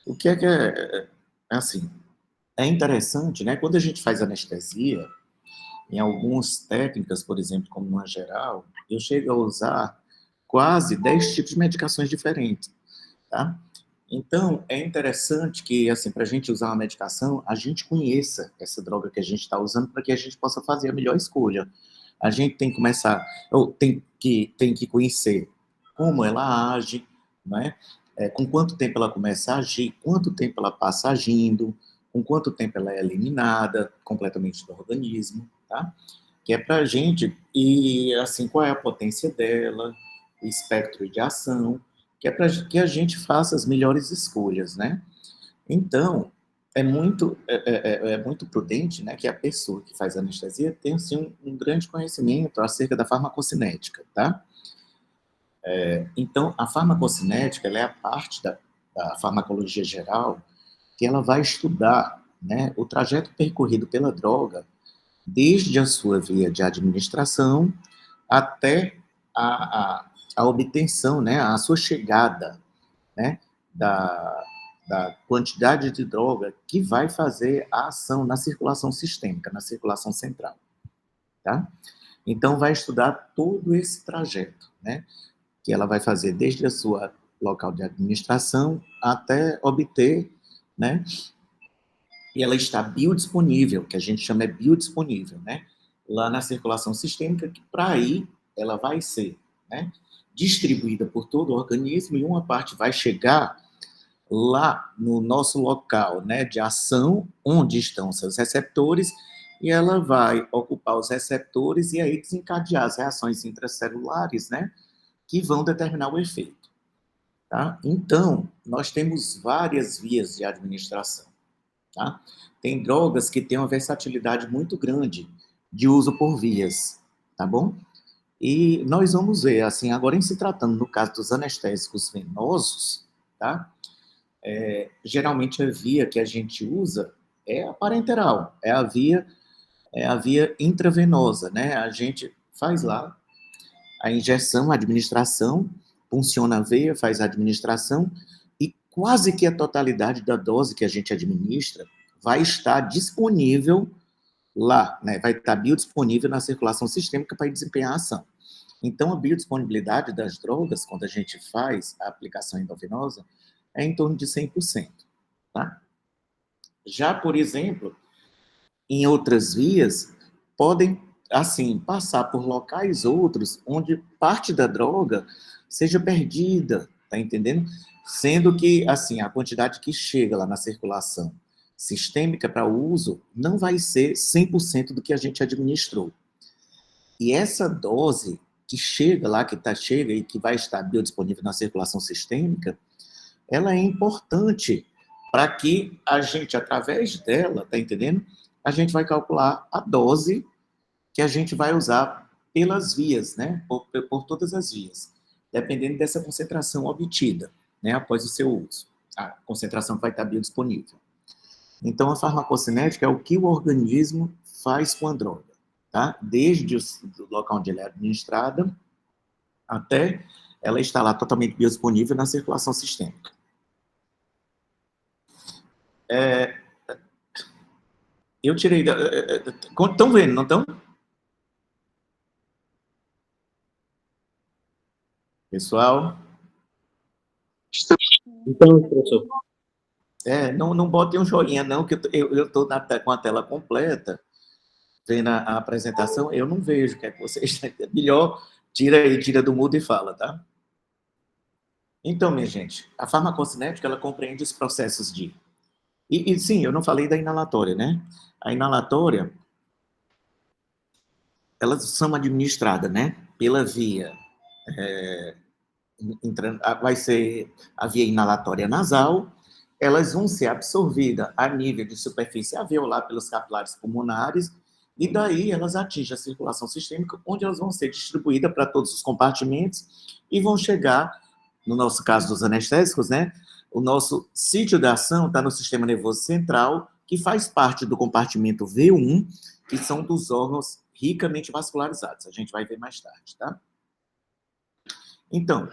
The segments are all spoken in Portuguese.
O que é assim, é interessante, né? Quando a gente faz anestesia, em algumas técnicas, por exemplo, como uma geral, eu chego a usar quase 10 tipos de medicações diferentes, tá? Então, é interessante que, assim, para a gente usar uma medicação, a gente conheça essa droga que a gente está usando para que a gente possa fazer a melhor escolha. A gente tem que começar, ou tem que conhecer como ela age, né? Com quanto tempo ela começa a agir, quanto tempo ela passa agindo, com quanto tempo ela é eliminada completamente do organismo, tá? Que é para a gente, e assim, qual é a potência dela, o espectro de ação, que é para que a gente faça as melhores escolhas, né? Então, é muito prudente, né, que a pessoa que faz anestesia tenha, assim, um grande conhecimento acerca da farmacocinética, tá? Então, a farmacocinética, ela é a parte da farmacologia geral que ela vai estudar, né, o trajeto percorrido pela droga desde a sua via de administração até a, a obtenção, né, a sua chegada, né, da, da quantidade de droga que vai fazer a ação na circulação sistêmica, na circulação central, tá? Então, vai estudar todo esse trajeto, né, que ela vai fazer desde a sua local de administração até obter, né, e ela está biodisponível, que a gente chama biodisponível, né, lá na circulação sistêmica, que para aí ela vai ser, né, distribuída por todo o organismo e uma parte vai chegar lá no nosso local, né, de ação, onde estão seus receptores, e ela vai ocupar os receptores e aí desencadear as reações intracelulares, né, que vão determinar o efeito, tá? Então, nós temos várias vias de administração, tá? Tem drogas que têm uma versatilidade muito grande de uso por vias, tá bom? E nós vamos ver, assim, agora em se tratando no caso dos anestésicos venosos, tá? Geralmente a via que a gente usa é a parenteral, é a via intravenosa, né? A gente faz lá a injeção, a administração, funciona a veia, faz a administração e quase que a totalidade da dose que a gente administra vai estar disponível lá, né? Vai estar biodisponível na circulação sistêmica para desempenhar a ação. Então, a biodisponibilidade das drogas, quando a gente faz a aplicação endovenosa, é em torno de 100%. Tá? Já, por exemplo, em outras vias, podem, assim, passar por locais outros onde parte da droga seja perdida, tá entendendo? Sendo que, assim, a quantidade que chega lá na circulação sistêmica para uso não vai ser 100% do que a gente administrou. E essa dose que chega lá, chega e que vai estar biodisponível na circulação sistêmica, ela é importante para que a gente, através dela, tá entendendo? A gente vai calcular a dose que a gente vai usar pelas vias, né? Por todas as vias, dependendo dessa concentração obtida, né? Após o seu uso. A concentração vai estar biodisponível. Então, a farmacocinética é o que o organismo faz com a droga, tá? Desde o local onde ela é administrada até ela estar lá totalmente biodisponível na circulação sistêmica. Eu tirei. Estão vendo, não estão? Pessoal? Então, professor. Não botem um joinha, não, que eu estou com a tela completa, vendo a apresentação, eu não vejo o que é que vocês. Melhor, tira aí, tira do mudo e fala, tá? Então, minha gente, a farmacocinética, ela compreende os processos de. E sim, eu não falei da inalatória, né? A inalatória, elas são administradas, né? Pela via. Vai ser a via inalatória nasal, elas vão ser absorvidas a nível de superfície alveolar pelos capilares pulmonares, e daí elas atingem a circulação sistêmica, onde elas vão ser distribuídas para todos os compartimentos e vão chegar, no nosso caso dos anestésicos, né? O nosso sítio de ação está no sistema nervoso central, que faz parte do compartimento V1, que são dos órgãos ricamente vascularizados. A gente vai ver mais tarde, tá? Então,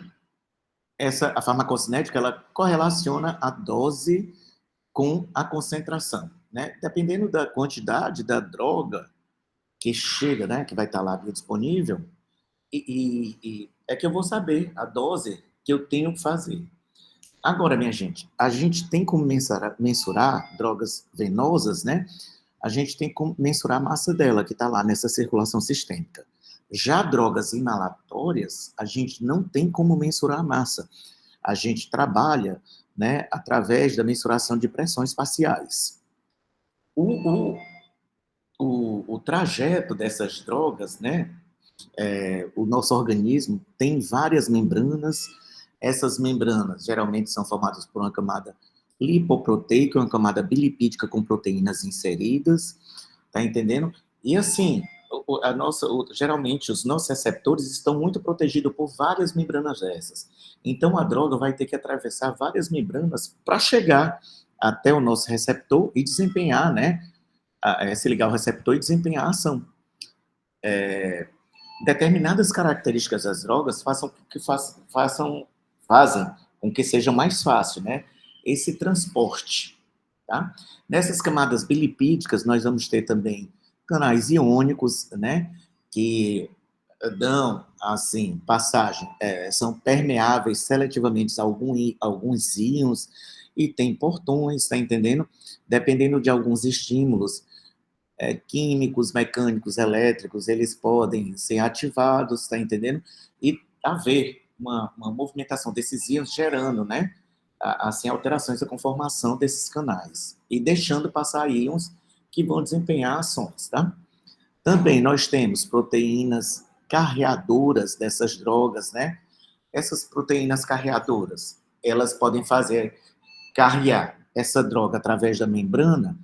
a farmacocinética, ela correlaciona a dose com a concentração, né? Dependendo da quantidade da droga que chega, né, que vai estar lá disponível, e é que eu vou saber a dose que eu tenho que fazer. Agora, minha gente, a gente tem como mensurar drogas venosas, né? A gente tem como mensurar a massa dela, que está lá nessa circulação sistêmica. Já drogas inalatórias, a gente não tem como mensurar a massa. A gente trabalha, né, através da mensuração de pressões parciais. O, o trajeto dessas drogas, né, o nosso organismo tem várias membranas. Essas membranas geralmente são formadas por uma camada lipoproteica, uma camada bilipídica com proteínas inseridas, tá entendendo? E assim, geralmente os nossos receptores estão muito protegidos por várias membranas dessas. Então a droga vai ter que atravessar várias membranas para chegar até o nosso receptor e desempenhar, né? Se ligar o receptor e desempenhar a ação. Determinadas características das drogas fazem com que seja mais fácil, né, esse transporte, tá? Nessas camadas bilipídicas, nós vamos ter também canais iônicos, né, que dão, assim, passagem, são permeáveis seletivamente a alguns íons, e tem portões, tá entendendo? Dependendo de alguns estímulos, químicos, mecânicos, elétricos, eles podem ser ativados, está entendendo? E haver uma movimentação desses íons gerando, né, assim, alterações da conformação desses canais e deixando passar íons que vão desempenhar ações, tá? Também nós temos proteínas carreadoras dessas drogas, né? Essas proteínas carreadoras, elas podem carrear essa droga através da membrana,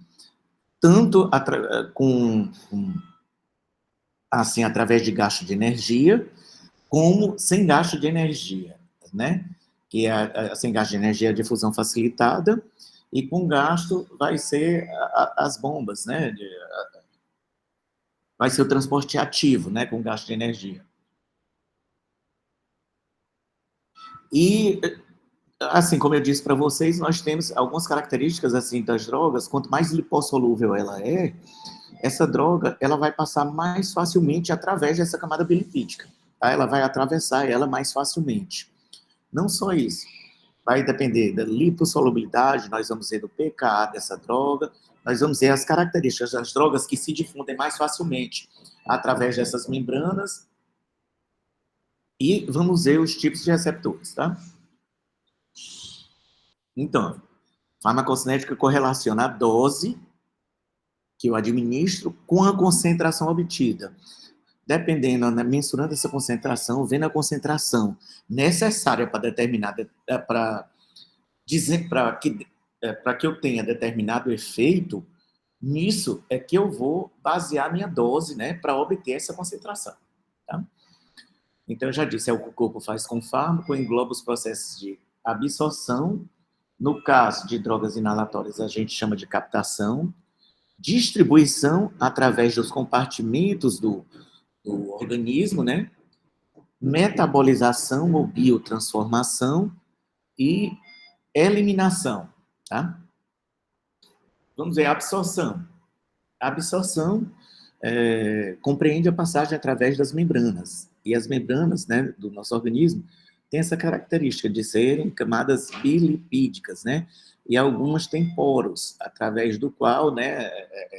tanto assim, através de gasto de energia, como sem gasto de energia, né? Que sem gasto de energia a difusão facilitada, e com gasto vai ser as bombas, né? Vai ser o transporte ativo, né? Com gasto de energia. E, assim, como eu disse para vocês, nós temos algumas características, assim, das drogas. Quanto mais lipossolúvel ela é, essa droga ela vai passar mais facilmente através dessa camada bilipídica. Tá? Ela vai atravessar ela mais facilmente. Não só isso, vai depender da lipossolubilidade, nós vamos ver do pKa dessa droga, nós vamos ver as características das drogas que se difundem mais facilmente através dessas membranas, e vamos ver os tipos de receptores, tá? Então, farmacocinética correlaciona a dose que eu administro com a concentração obtida. Dependendo, né, mensurando essa concentração, vendo a concentração necessária para determinar, para dizer, para que eu tenha determinado efeito, nisso é que eu vou basear minha dose, né, para obter essa concentração, tá? Então, eu já disse, é o que o corpo faz com o fármaco, engloba os processos de absorção, no caso de drogas inalatórias, a gente chama de captação, distribuição através dos compartimentos do organismo, né? Metabolização ou biotransformação e eliminação, tá? Vamos ver, a absorção. A absorção compreende a passagem através das membranas. E as membranas, né, do nosso organismo têm essa característica de serem camadas bilipídicas, né? E algumas têm poros, através do qual, né,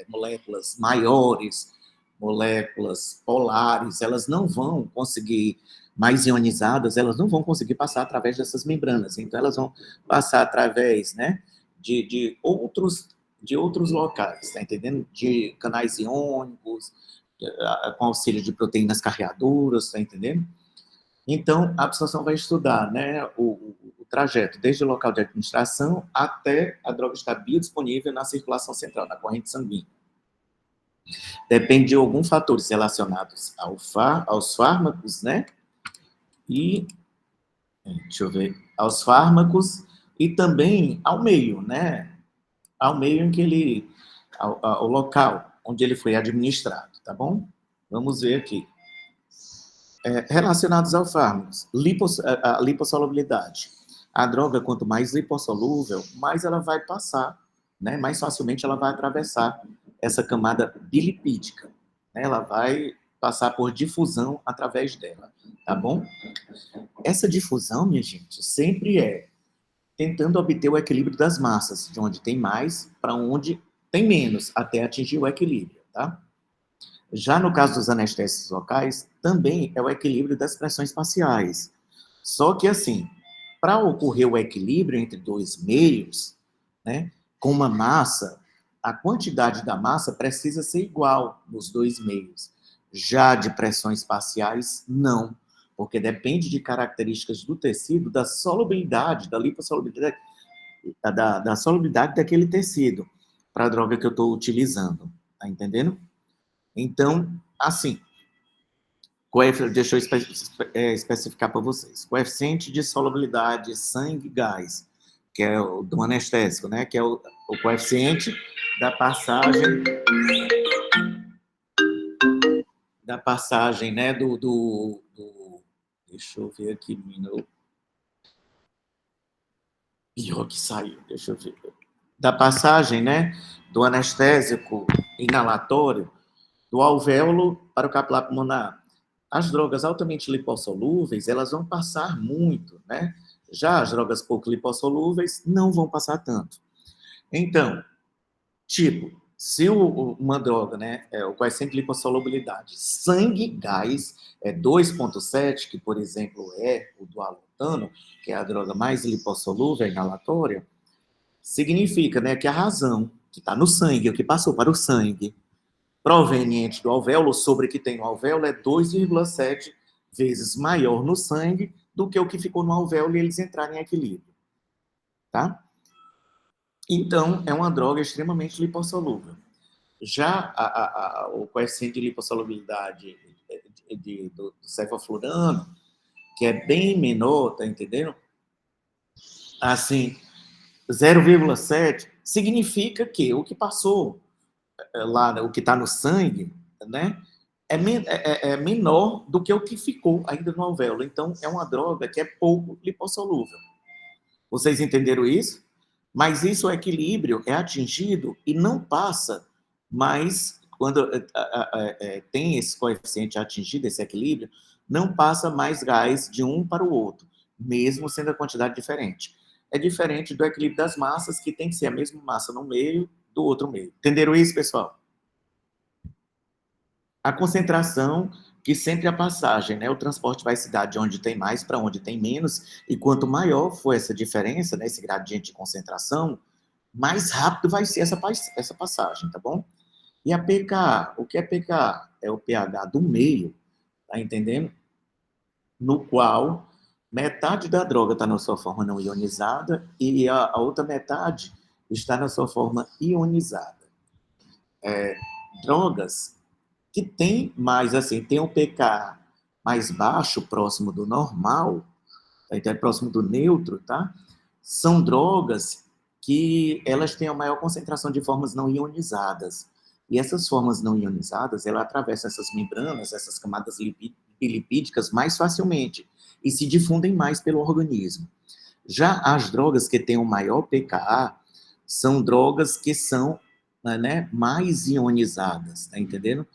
moléculas maiores, moléculas polares, elas não vão conseguir, mais ionizadas, elas não vão conseguir passar através dessas membranas. Então, elas vão passar através, né, de outros locais, tá entendendo? De canais iônicos, com auxílio de proteínas carreadoras, tá entendendo? Então, a absorção vai estudar, né, o trajeto desde o local de administração até a droga estar biodisponível na circulação central, na corrente sanguínea. Depende de alguns fatores relacionados aos fármacos, né? E, deixa eu ver, aos fármacos e também ao meio, né? Ao meio em que ele, ao local onde ele foi administrado, tá bom? Vamos ver aqui. Relacionados ao fármaco, a lipossolubilidade. A droga, quanto mais lipossolúvel, mais ela vai passar, né? Mais facilmente ela vai atravessar essa camada bilipídica, né? Ela vai passar por difusão através dela, tá bom? Essa difusão, minha gente, sempre é tentando obter o equilíbrio das massas, de onde tem mais para onde tem menos, até atingir o equilíbrio, tá? Já no caso dos anestésicos locais, também é o equilíbrio das pressões parciais. Só que, assim, para ocorrer o equilíbrio entre dois meios, né, com uma massa, a quantidade da massa precisa ser igual nos dois meios. Já de pressões parciais, não, porque depende de características do tecido, da solubilidade, da lipossolubilidade, da solubilidade daquele tecido, para a droga que eu estou utilizando. Tá entendendo? Então, assim, deixa eu especificar para vocês. Coeficiente de solubilidade sangue gás, que é o do anestésico, né? Que é o coeficiente da passagem, né? Deixa eu ver aqui, menino. Pior que saiu, deixa eu ver. Da passagem, né? Do anestésico inalatório do alvéolo para o capilar pulmonar. As drogas altamente lipossolúveis, elas vão passar muito, né? Já as drogas pouco lipossolúveis não vão passar tanto. Então, tipo, se uma droga, né, o coeficiente de lipossolubilidade, sangue gás, é 2,7, que, por exemplo, é o do alotano, que é a droga mais lipossolúvel, inalatória, significa, né, que a razão que está no sangue, o que passou para o sangue, proveniente do alvéolo, sobre que tem no alvéolo, é 2,7 vezes maior no sangue do que o que ficou no alvéolo e eles entrarem em equilíbrio, tá? Então, é uma droga extremamente lipossolúvel. Já o coeficiente de lipossolubilidade do cefaflurano, que é bem menor, tá entendendo? Assim, 0,7 significa que o que passou lá, o que está no sangue, né, é menor do que o que ficou ainda no alvéolo. Então, é uma droga que é pouco lipossolúvel. Vocês entenderam isso? Mas isso, o equilíbrio é atingido e não passa mais, quando tem esse coeficiente atingido, esse equilíbrio, não passa mais gás de um para o outro, mesmo sendo a quantidade diferente. É diferente do equilíbrio das massas, que tem que ser a mesma massa no meio do outro meio. Entenderam isso, pessoal? A concentração, que sempre a passagem, né? O transporte vai se dar de onde tem mais para onde tem menos, e quanto maior for essa diferença, né, esse gradiente de concentração, mais rápido vai ser essa passagem, tá bom? E a pKa, o que é pKa? É o pH do meio, tá entendendo? No qual metade da droga está na sua forma não ionizada e a outra metade está na sua forma ionizada. Drogas que tem mais, assim, tem um pK mais baixo, próximo do normal, então é próximo do neutro, tá? São drogas que elas têm a maior concentração de formas não ionizadas. E essas formas não ionizadas, ela atravessa essas membranas, essas camadas lipídicas mais facilmente e se difundem mais pelo organismo. Já as drogas que têm o maior pKa são drogas que são, né, mais ionizadas, tá entendendo?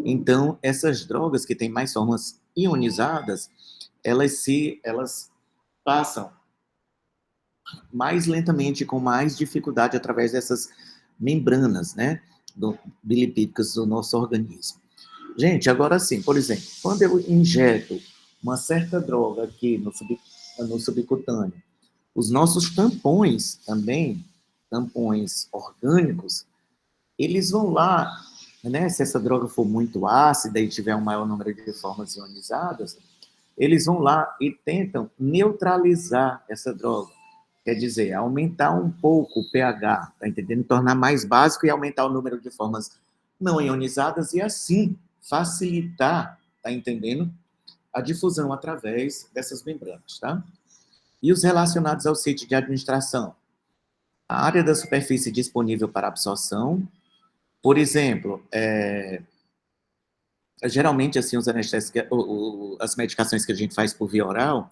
Então, essas drogas que têm mais formas ionizadas, elas passam mais lentamente, com mais dificuldade, através dessas membranas, né, bilipídicas do nosso organismo. Gente, agora sim, por exemplo, quando eu injeto uma certa droga aqui no subcutâneo, os nossos tampões também, tampões orgânicos, eles vão lá, né, se essa droga for muito ácida e tiver um maior número de formas ionizadas, eles vão lá e tentam neutralizar essa droga. Quer dizer, aumentar um pouco o pH, tá entendendo? Tornar mais básico e aumentar o número de formas não ionizadas e assim facilitar, tá entendendo? A difusão através dessas membranas, tá? E os relacionados ao sítio de administração? A área da superfície disponível para absorção, por exemplo, geralmente, assim, os anestésicos, as medicações que a gente faz por via oral,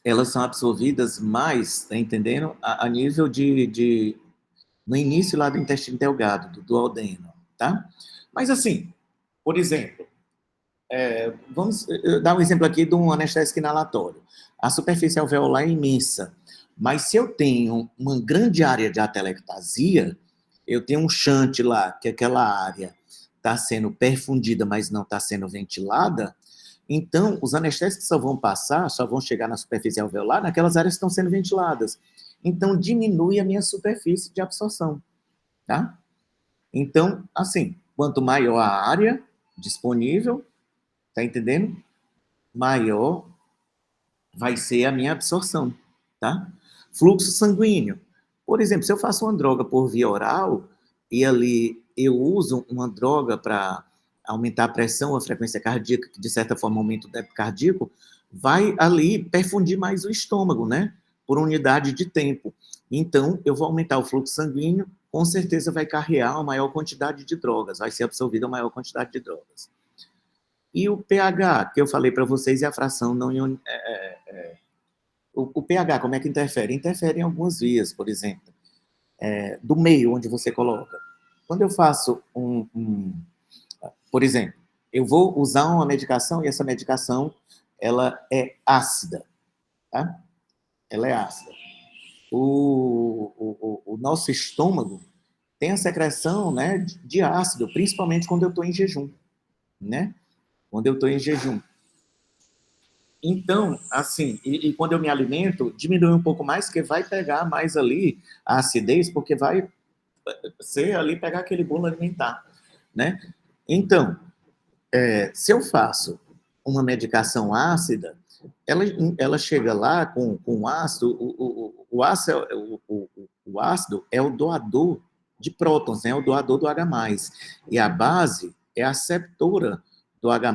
elas são absorvidas mais, tá entendendo? A nível no início lá do intestino delgado, do duodeno, tá? Mas assim, por exemplo, vamos dar um exemplo aqui de um anestésico inalatório. A superfície alveolar é imensa, mas se eu tenho uma grande área de atelectasia, eu tenho um shunt lá, que aquela área está sendo perfundida, mas não está sendo ventilada, então os anestésicos só vão chegar na superfície alveolar naquelas áreas que estão sendo ventiladas. Então diminui a minha superfície de absorção, tá? Então, assim, quanto maior a área disponível, tá entendendo? Maior vai ser a minha absorção, tá? Fluxo sanguíneo. Por exemplo, se eu faço uma droga por via oral e ali eu uso uma droga para aumentar a pressão, a frequência cardíaca, que de certa forma aumenta o débito cardíaco, vai ali perfundir mais o estômago, né? Por unidade de tempo. Então, eu vou aumentar o fluxo sanguíneo, com certeza vai carrear uma maior quantidade de drogas, vai ser absorvida uma maior quantidade de drogas. E o pH, que eu falei para vocês, é a fração não o pH, como é que interfere? Interfere em algumas vias, por exemplo, do meio onde você coloca. Quando eu faço por exemplo, eu vou usar uma medicação e essa medicação, ela é ácida, tá? Ela é ácida. O nosso estômago tem a secreção, né, de ácido, principalmente quando eu estou em jejum, né? Quando eu estou em jejum. Então, assim, e quando eu me alimento, diminui um pouco mais, porque vai pegar mais ali a acidez, porque vai ser ali pegar aquele bolo alimentar, né? Então, se eu faço uma medicação ácida, ela chega lá com ácido, o ácido, o ácido é o doador de prótons, né? É o doador do H+, e a base é a aceptora do H+,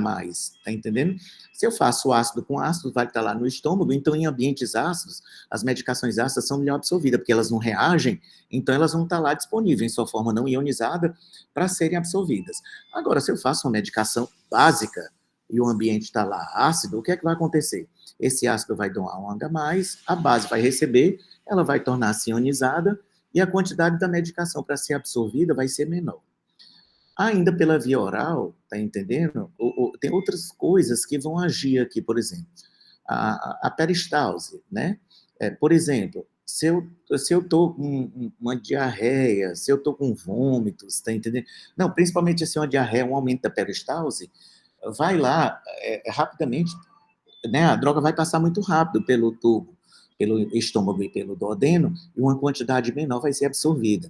tá entendendo? Se eu faço ácido com ácido, vai estar lá no estômago, então em ambientes ácidos, as medicações ácidas são melhor absorvidas, porque elas não reagem, então elas vão estar lá disponíveis em sua forma não ionizada para serem absorvidas. Agora, se eu faço uma medicação básica e o ambiente está lá ácido, o que é que vai acontecer? Esse ácido vai doar um H+, a base vai receber, ela vai tornar-se ionizada e a quantidade da medicação para ser absorvida vai ser menor. Ainda pela via oral, tá entendendo? Tem outras coisas que vão agir aqui, por exemplo, a peristalse, né? Por exemplo, se eu tô com uma diarreia, se eu tô com vômitos, tá entendendo? Não, principalmente se é uma diarreia, um aumento da peristalse, vai lá rapidamente, né? A droga vai passar muito rápido pelo tubo, pelo estômago e pelo duodeno, e uma quantidade menor vai ser absorvida.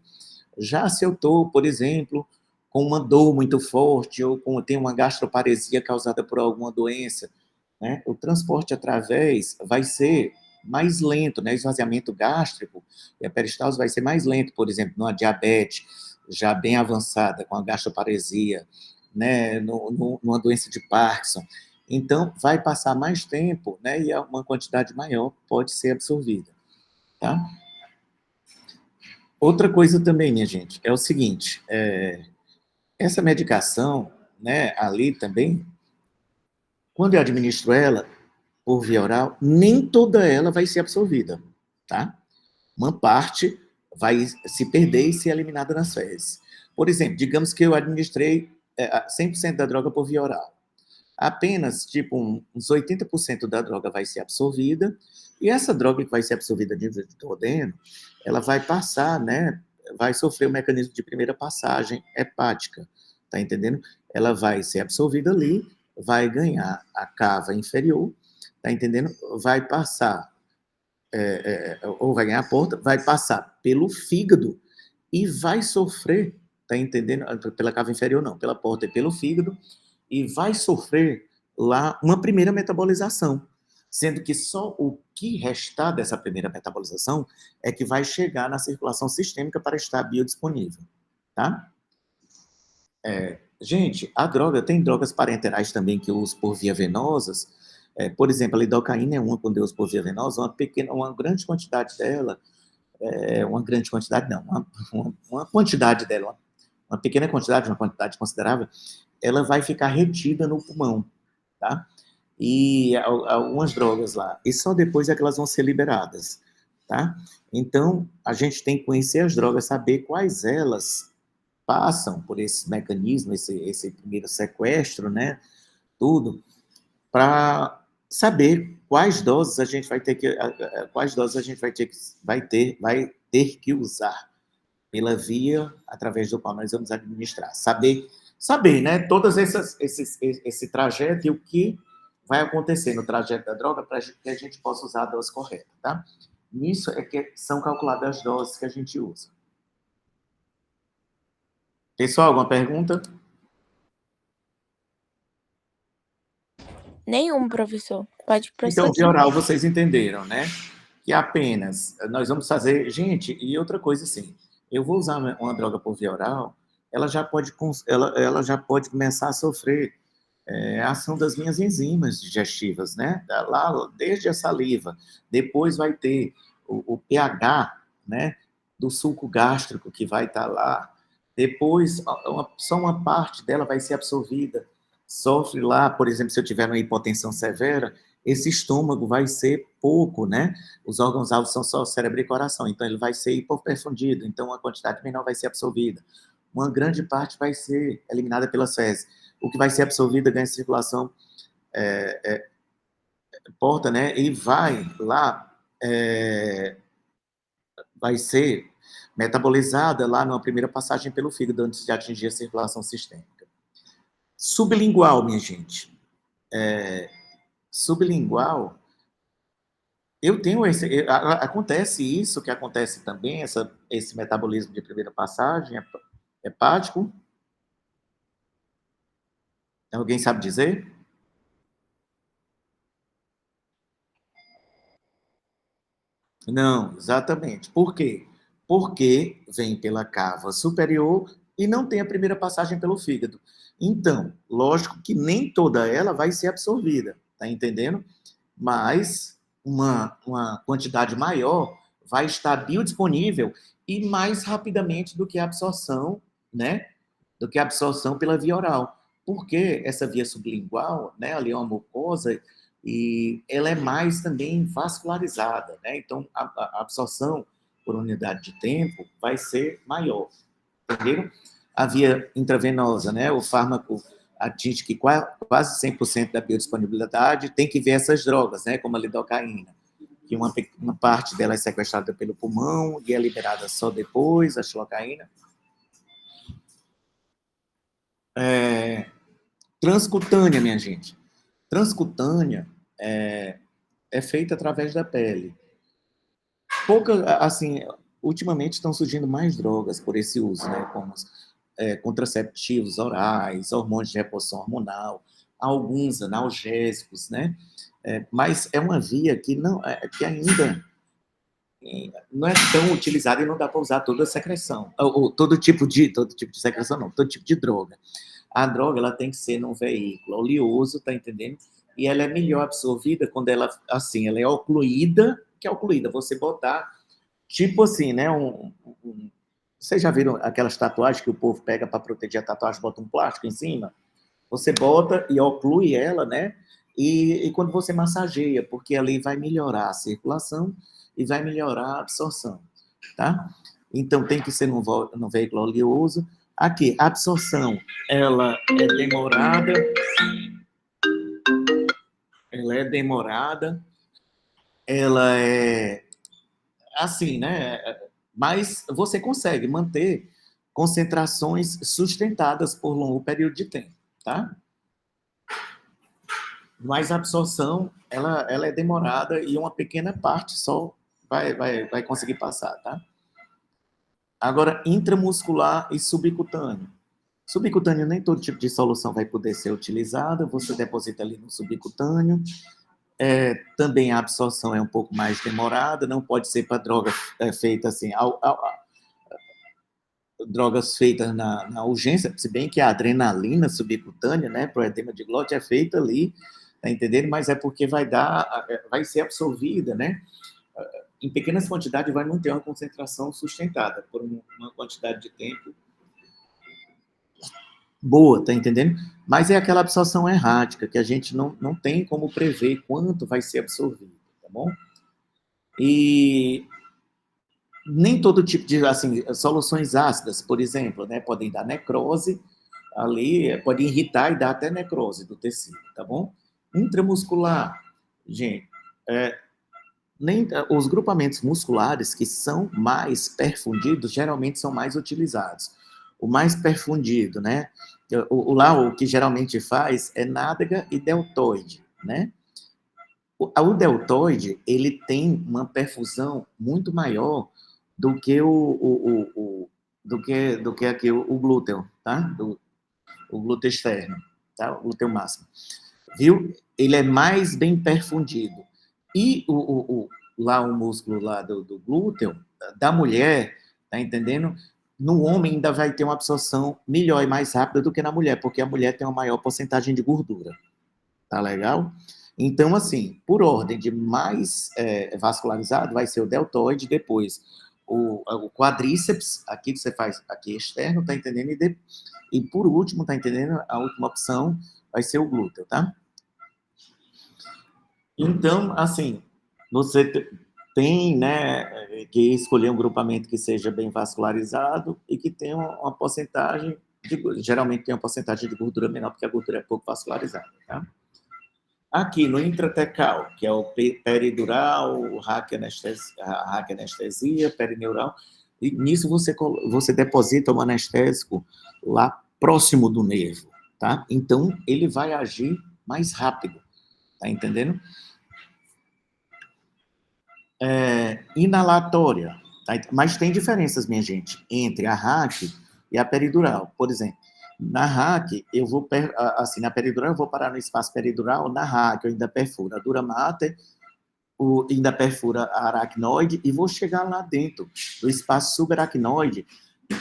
Já se eu estou, por exemplo, com uma dor muito forte ou tenho uma gastroparesia causada por alguma doença, né, o transporte através vai ser mais lento, né, esvaziamento gástrico e a peristalse vai ser mais lento, por exemplo, numa diabetes já bem avançada, com a gastroparesia, né, numa doença de Parkinson. Então, vai passar mais tempo, né, e uma quantidade maior pode ser absorvida, tá? Outra coisa também, minha gente, é o seguinte, essa medicação, né, ali também, quando eu administro ela por via oral, nem toda ela vai ser absorvida, tá? Uma parte vai se perder e ser eliminada nas fezes. Por exemplo, digamos que eu administrei 100% da droga por via oral. Apenas, tipo, uns 80% da droga vai ser absorvida, e essa droga que vai ser absorvida de duodeno, ela vai passar, né, vai sofrer o mecanismo de primeira passagem hepática, tá entendendo? Ela vai ser absorvida ali, vai ganhar a cava inferior, tá entendendo? Vai passar, ou vai ganhar a porta, vai passar pelo fígado e vai sofrer, tá entendendo? Pela cava inferior não, pela porta e pelo fígado, e vai sofrer lá uma primeira metabolização, sendo que só o que restar dessa primeira metabolização é que vai chegar na circulação sistêmica para estar biodisponível, tá? Gente, a droga, tem drogas parenterais também que eu uso por via venosas, por exemplo, a lidocaína é uma quando eu uso por via venosa, uma grande quantidade dela, uma grande quantidade não, uma quantidade dela, uma pequena quantidade, uma quantidade considerável, ela vai ficar retida no pulmão, tá? E algumas drogas lá. E só depois é que elas vão ser liberadas, tá? Então, a gente tem que conhecer as drogas, saber quais elas passam por esse mecanismo, esse primeiro sequestro, né? Tudo, para saber quais doses a gente vai ter que, quais doses a gente vai ter que usar pela via, através do qual nós vamos administrar. Saber, né, esse trajeto e o que vai acontecer no trajeto da droga para que a gente possa usar a dose correta, tá? Nisso é que são calculadas as doses que a gente usa. Pessoal, alguma pergunta? Nenhum, professor. Pode Então, prosseguir. via oral, vocês entenderam, né? Que apenas nós vamos fazer. Gente, e outra coisa assim, eu vou usar uma droga por via oral, ela já pode começar a sofrer a ação das minhas enzimas digestivas, né? Lá, desde a saliva. Depois vai ter o pH, né? Do suco gástrico que vai estar lá. Depois, só uma parte dela vai ser absorvida. Sofre lá, por exemplo, se eu tiver uma hipotensão severa, esse estômago vai ser pouco, né? Os órgãos-alvos são só cérebro e coração, então ele vai ser hipoperfundido, então a quantidade menor vai ser absorvida. Uma grande parte vai ser eliminada pelas fezes. O que vai ser absorvido ganha circulação, porta, né? E vai lá, vai ser metabolizada lá numa primeira passagem pelo fígado antes de atingir a circulação sistêmica. Sublingual, minha gente. Sublingual, eu tenho acontece isso que acontece também, esse metabolismo de primeira passagem hepático. Alguém sabe dizer? Não, exatamente. Por quê? Porque vem pela cava superior e não tem a primeira passagem pelo fígado. Então, lógico que nem toda ela vai ser absorvida, tá entendendo? Mas uma quantidade maior vai estar biodisponível e mais rapidamente do que a absorção, né? Do que a absorção pela via oral. Porque essa via sublingual, né, ali é uma mucosa e ela é mais também vascularizada, né? Então a absorção por unidade de tempo vai ser maior, entenderam? A via intravenosa, né, o fármaco atinge que quase 100% da biodisponibilidade, tem que ver essas drogas, né, como a lidocaína, que uma parte dela é sequestrada pelo pulmão e é liberada só depois, a xilocaína. Transcutânea, minha gente. Transcutânea é feita através da pele. Assim, ultimamente estão surgindo mais drogas por esse uso, né? Como contraceptivos orais, hormônios de reposição hormonal, alguns analgésicos, né? Mas é uma via que que ainda não é tão utilizada e não dá para usar toda a secreção, ou todo tipo de secreção, não, todo tipo de droga. A droga ela tem que ser num veículo oleoso, tá entendendo? E ela é melhor absorvida quando ela, assim, ela é ocluída, que é ocluída, você botar, tipo assim, né, vocês já viram aquelas tatuagens que o povo pega para proteger a tatuagem, bota um plástico em cima? Você bota e oclui ela, né? E quando você massageia, porque ali vai melhorar a circulação e vai melhorar a absorção, tá? Então, tem que ser num veículo oleoso. Aqui, a absorção, ela é demorada, ela é assim, né? Mas você consegue manter concentrações sustentadas por longo período de tempo, tá? Mas a absorção, ela é demorada e uma pequena parte só vai conseguir passar, tá? Agora, intramuscular e subcutâneo. Subcutâneo, nem todo tipo de solução vai poder ser utilizada, você deposita ali no subcutâneo. Também a absorção é um pouco mais demorada, não pode ser para droga feita assim, drogas feitas na urgência, se bem que a adrenalina subcutânea, né, para o edema de glote é feita ali, tá entendendo? Mas é porque vai ser absorvida, né, em pequenas quantidades, vai manter uma concentração sustentada por uma quantidade de tempo boa, tá entendendo? Mas é aquela absorção errática, que a gente não tem como prever quanto vai ser absorvido, tá bom? E nem todo tipo de, assim, soluções ácidas, por exemplo, né, podem dar necrose ali, pode irritar e dar até necrose do tecido, tá bom? Intramuscular, gente, nem os grupamentos musculares que são mais perfundidos geralmente são mais utilizados. O mais perfundido, né? O que geralmente faz é nádega e deltoide, né? O deltoide, ele tem uma perfusão muito maior do que do que aqui o glúteo, tá? O glúteo externo, tá? O glúteo máximo. Viu? Ele é mais bem perfundido. E lá o músculo lá do glúteo, da mulher, tá entendendo? No homem ainda vai ter uma absorção melhor e mais rápida do que na mulher, porque a mulher tem uma maior porcentagem de gordura. Tá legal? Então, assim, por ordem de mais vascularizado, vai ser o deltoide, depois o quadríceps, aqui que você faz aqui externo, tá entendendo? E por último, tá entendendo? A última opção vai ser o glúteo, tá? Então, assim, você tem, né, que escolher um grupamento que seja bem vascularizado e que tenha uma porcentagem, geralmente tem uma porcentagem de gordura menor, porque a gordura é pouco vascularizada, tá? Aqui no intratecal, que é o peridural, raquianestesia, perineural, e nisso você deposita um anestésico lá próximo do nervo, tá? Então, ele vai agir mais rápido, tá entendendo? Inalatória, tá? Mas tem diferenças, minha gente, entre a RAC e a peridural. Por exemplo, na RAC, eu vou, assim, na peridural eu vou parar no espaço peridural, na RAC eu ainda perfuro a dura mater, ainda perfura a aracnoide e vou chegar lá dentro do espaço subaracnoide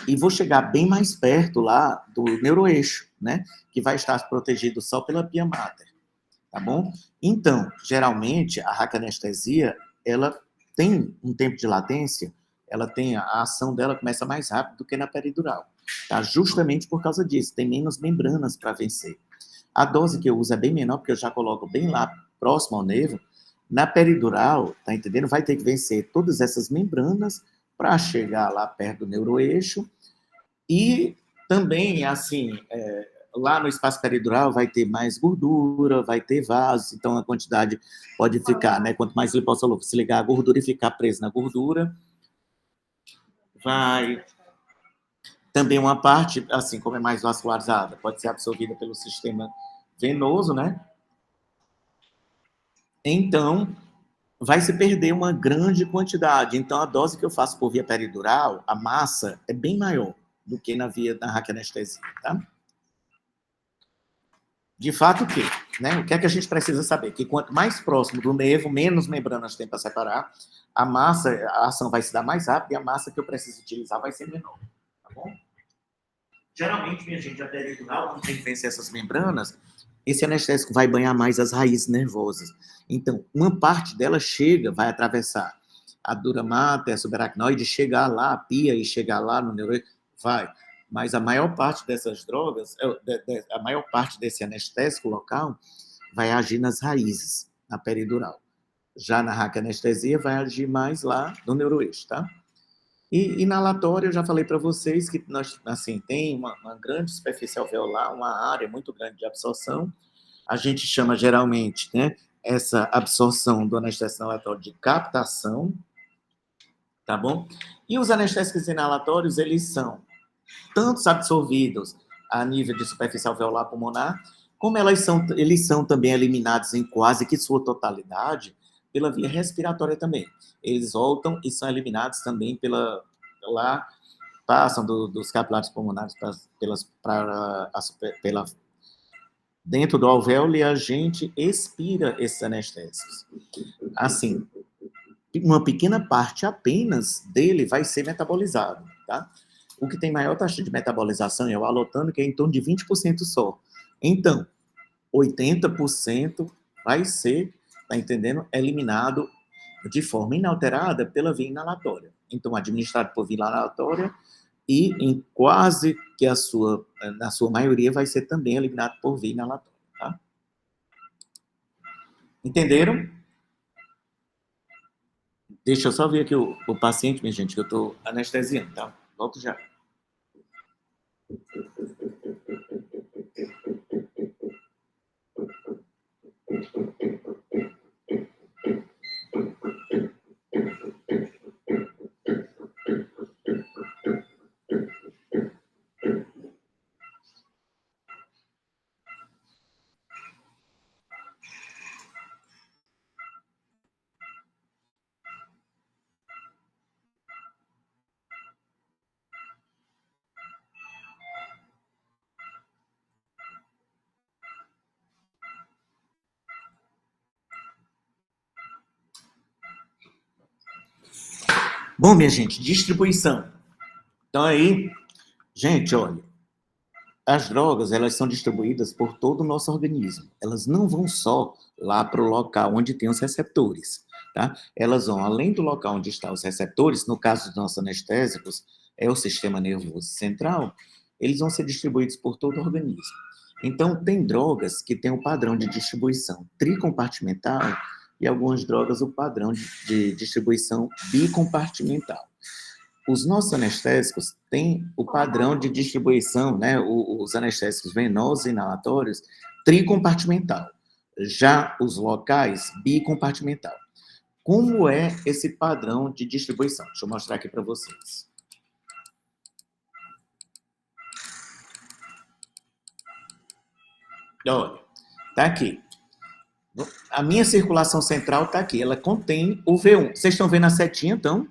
e vou chegar bem mais perto lá do neuroeixo, né? Que vai estar protegido só pela pia mater, tá bom? Então, geralmente, a raquianestesia, ela tem um tempo de latência, ela tem a ação dela começa mais rápido do que na peridural, tá? Justamente por causa disso, tem menos membranas para vencer. A dose que eu uso é bem menor, porque eu já coloco bem lá próximo ao nervo. Na peridural, tá entendendo? Vai ter que vencer todas essas membranas para chegar lá perto do neuroeixo. E também, assim, lá no espaço peridural vai ter mais gordura, vai ter vasos, então a quantidade pode ficar, né? Quanto mais lipossoluble se ligar a gordura e ficar preso na gordura, vai. Também uma parte, assim, como é mais vascularizada, pode ser absorvida pelo sistema venoso, né? Então, vai se perder uma grande quantidade. Então, a dose que eu faço por via peridural, a massa é bem maior do que na raquianestesia, tá? De fato, o quê? Né? O que é que a gente precisa saber? Que quanto mais próximo do nervo, menos membranas tem para separar, a massa, a ação vai se dar mais rápido e a massa que eu preciso utilizar vai ser menor, tá bom? Geralmente, minha gente, a peridural, quando tem que vencer essas membranas, esse anestésico vai banhar mais as raízes nervosas. Então, uma parte dela chega, vai atravessar a dura mater, a subaracnoide, chegar lá, a pia e chegar lá no neuro, vai. Mas a maior parte dessas drogas, a maior parte desse anestésico local vai agir nas raízes, na peridural. Já na raquianestesia vai agir mais lá no neuroeixo, tá? E inalatório, eu já falei para vocês que nós, assim, tem uma grande superfície alveolar, uma área muito grande de absorção. A gente chama geralmente, né, essa absorção do anestésico inalatório de captação, tá bom? E os anestésicos inalatórios, eles são tanto absorvidos a nível de superfície alveolar pulmonar, como eles são também eliminados em quase que sua totalidade pela via respiratória também. Eles voltam e são eliminados também pela passam dos capilares pulmonares pela dentro do alvéolo e a gente expira esses anestésicos. Assim, uma pequena parte apenas dele vai ser metabolizado, tá? O que tem maior taxa de metabolização é o alotano, que é em torno de 20% só. Então, 80% vai ser, tá entendendo? Eliminado de forma inalterada pela via inalatória. Então, administrado por via inalatória e em quase que na sua maioria, vai ser também eliminado por via inalatória, tá? Entenderam? Deixa eu só ver aqui o paciente, minha gente, que eu estou anestesiando, tá? Volto já. Bom, minha gente, distribuição. Então aí, gente, olha, as drogas, elas são distribuídas por todo o nosso organismo. Elas não vão só lá para o local onde tem os receptores, tá? Elas vão, além do local onde estão os receptores, no caso dos nossos anestésicos, é o sistema nervoso central, eles vão ser distribuídos por todo o organismo. Então, tem drogas que têm o padrão de distribuição tricompartimental e algumas drogas o padrão de distribuição bicompartimental. Os nossos anestésicos têm o padrão de distribuição, né, os anestésicos venosos e inalatórios, tricompartimental. Já os locais, bicompartimental. Como é esse padrão de distribuição? Deixa eu mostrar aqui para vocês. Olha, tá aqui. A minha circulação central está aqui. Ela contém o V1. Vocês estão vendo a setinha, então?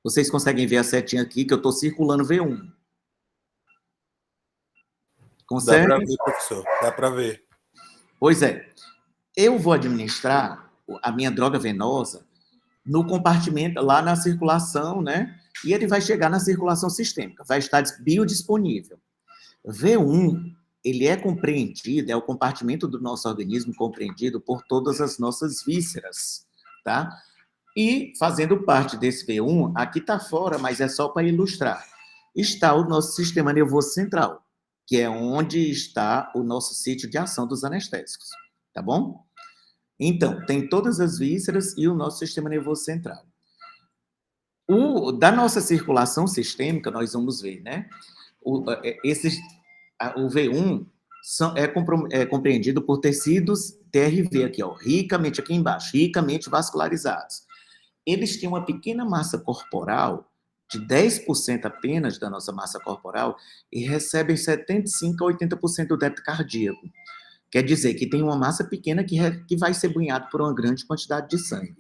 Vocês conseguem ver a setinha aqui, que eu estou circulando V1. Consegue? Dá para ver, professor. Dá para ver. Pois é. Eu vou administrar a minha droga venosa no compartimento, lá na circulação, né? E ele vai chegar na circulação sistêmica. Vai estar biodisponível. V1, ele é compreendido, é o compartimento do nosso organismo compreendido por todas as nossas vísceras, tá? E, fazendo parte desse V1, aqui está fora, mas é só para ilustrar, está o nosso sistema nervoso central, que é onde está o nosso sítio de ação dos anestésicos, tá bom? Então, tem todas as vísceras e o nosso sistema nervoso central. Da nossa circulação sistêmica, nós vamos ver, né? O V1 é compreendido por tecidos TRV aqui, ó, ricamente aqui embaixo, ricamente vascularizados. Eles têm uma pequena massa corporal, de 10% apenas da nossa massa corporal, e recebem 75% a 80% do débito cardíaco. Quer dizer que tem uma massa pequena que vai ser banhado por uma grande quantidade de sangue.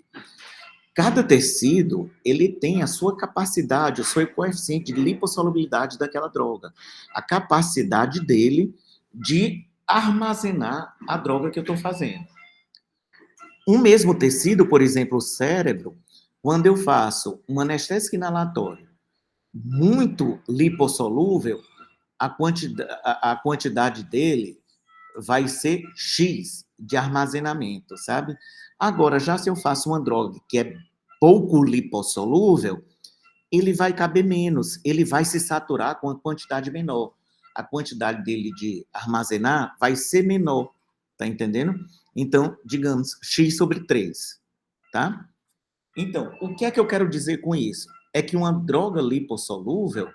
Cada tecido, ele tem a sua capacidade, o seu coeficiente de lipossolubilidade daquela droga. A capacidade dele de armazenar a droga que eu estou fazendo. Um mesmo tecido, por exemplo, o cérebro, quando eu faço um anestésico inalatório muito lipossolúvel, a quantidade dele vai ser X de armazenamento, sabe? Agora, já se eu faço uma droga que é pouco lipossolúvel, ele vai caber menos, ele vai se saturar com uma quantidade menor. A quantidade dele de armazenar vai ser menor, tá entendendo? Então, digamos, X sobre 3, tá? Então, o que é que eu quero dizer com isso? É que uma droga lipossolúvel,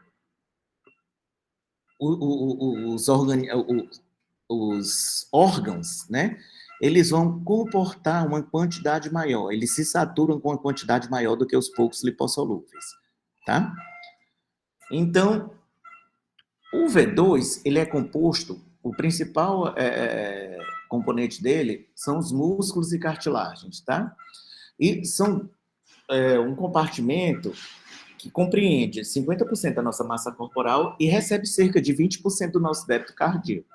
os órgãos, né? Eles vão comportar uma quantidade maior, eles se saturam com uma quantidade maior do que os poucos lipossolúveis, tá? Então, o V2, ele é composto, o principal componente dele são os músculos e cartilagens, tá? E são um compartimento que compreende 50% da nossa massa corporal e recebe cerca de 20% do nosso débito cardíaco,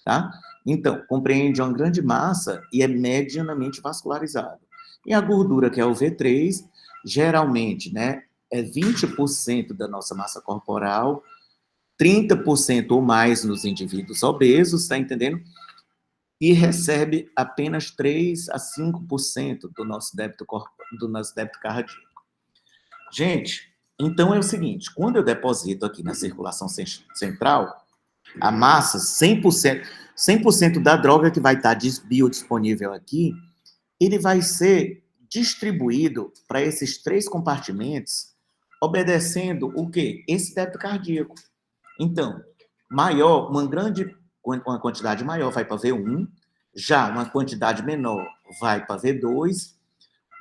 tá? Então, compreende uma grande massa e é medianamente vascularizado. E a gordura, que é o V3, geralmente, né, é 20% da nossa massa corporal, 30% ou mais nos indivíduos obesos, tá entendendo? E recebe apenas 3 a 5% do nosso débito cardíaco. Gente, Então, é o seguinte, quando eu deposito aqui na circulação central, a massa, 100% da droga que vai estar biodisponível aqui, ele vai ser distribuído para esses 3 compartimentos, obedecendo o quê? Esse débito cardíaco. Então, uma quantidade maior vai para V1, já uma quantidade menor vai para V2,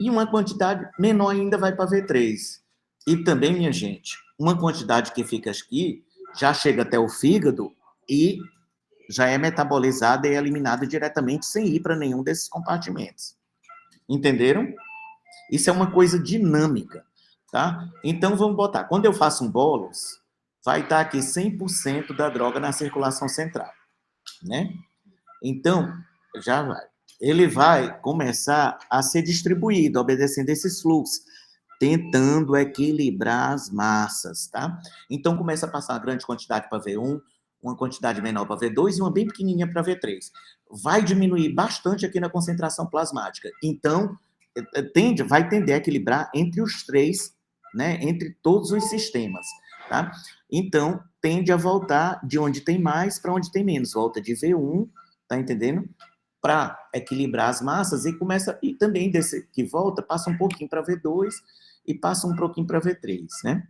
e uma quantidade menor ainda vai para V3. E também, minha gente, uma quantidade que fica aqui já chega até o fígado e já é metabolizada e eliminada diretamente sem ir para nenhum desses compartimentos. Entenderam? Isso é uma coisa dinâmica, tá? Então, vamos botar. Quando eu faço um bolos, vai estar aqui 100% da droga na circulação central, né? Então, já vai. Ele vai começar a ser distribuído, obedecendo esses fluxos, tentando equilibrar as massas, tá? Então, começa a passar uma grande quantidade para V1, uma quantidade menor para V2 e uma bem pequenininha para V3. Vai diminuir bastante aqui na concentração plasmática. Então, vai tender a equilibrar entre os 3, né? Entre todos os sistemas, tá? Então, tende a voltar de onde tem mais para onde tem menos. Volta de V1, tá entendendo? Para equilibrar as massas e também desse que volta, passa um pouquinho para V2 e passa um pouquinho para V3, né?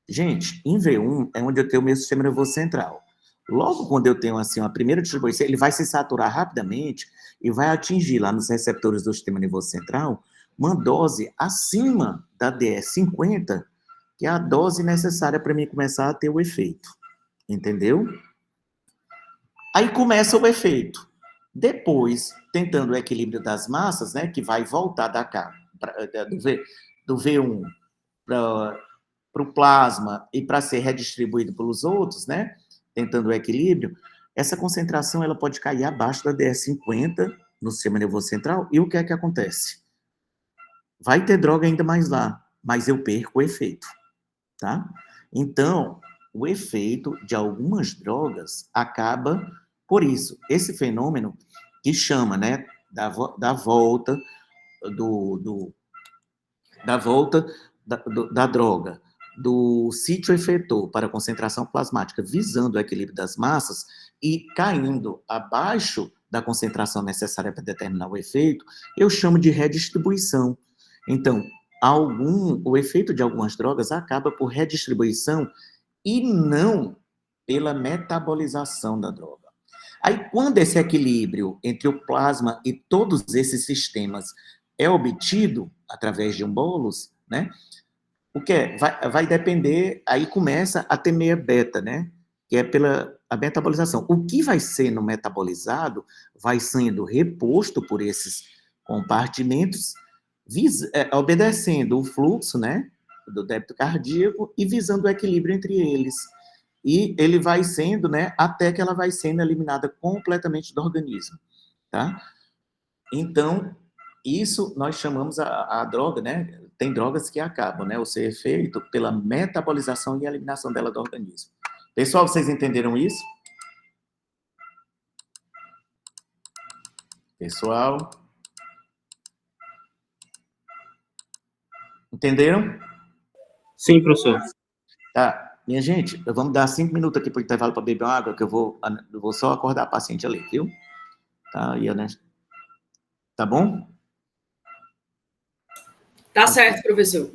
Gente, em V1 é onde eu tenho o meu sistema nervoso central. Logo quando eu tenho assim uma primeira distribuição, ele vai se saturar rapidamente e vai atingir lá nos receptores do sistema nervoso central uma dose acima da DS50, que é a dose necessária para mim começar a ter o efeito. Entendeu? Aí começa o efeito. Depois, tentando o equilíbrio das massas, né, que vai voltar da cá, do V1 para o plasma e para ser redistribuído pelos outros, né, tentando o equilíbrio, essa concentração ela pode cair abaixo da DS50 no sistema nervoso central, e o que é que acontece? Vai ter droga ainda mais lá, mas eu perco o efeito, tá? Então, o efeito de algumas drogas acaba por isso. Esse fenômeno que chama, né, da volta da volta da droga, do sítio efetor para a concentração plasmática, visando o equilíbrio das massas e caindo abaixo da concentração necessária para determinar o efeito, eu chamo de redistribuição. Então, o efeito de algumas drogas acaba por redistribuição e não pela metabolização da droga. Aí, quando esse equilíbrio entre o plasma e todos esses sistemas é obtido através de um bolus, né? O que é? Vai depender, aí começa a ter meia beta, né? Que é pela a metabolização. O que vai sendo metabolizado vai sendo reposto por esses compartimentos, obedecendo o fluxo, né? Do débito cardíaco e visando o equilíbrio entre eles. E ele vai sendo, né? Até que ela vai sendo eliminada completamente do organismo, tá? Então, isso nós chamamos a droga, né? Tem drogas que acabam, né? O seu efeito pela metabolização e eliminação dela do organismo. Pessoal, vocês entenderam isso? Pessoal, entenderam? Sim, professor. Tá. Minha gente, vamos dar 5 minutos aqui para o intervalo para beber uma água, que eu vou só acordar a paciente ali, viu? Tá, aí, né? Tá bom? Tá certo, professor.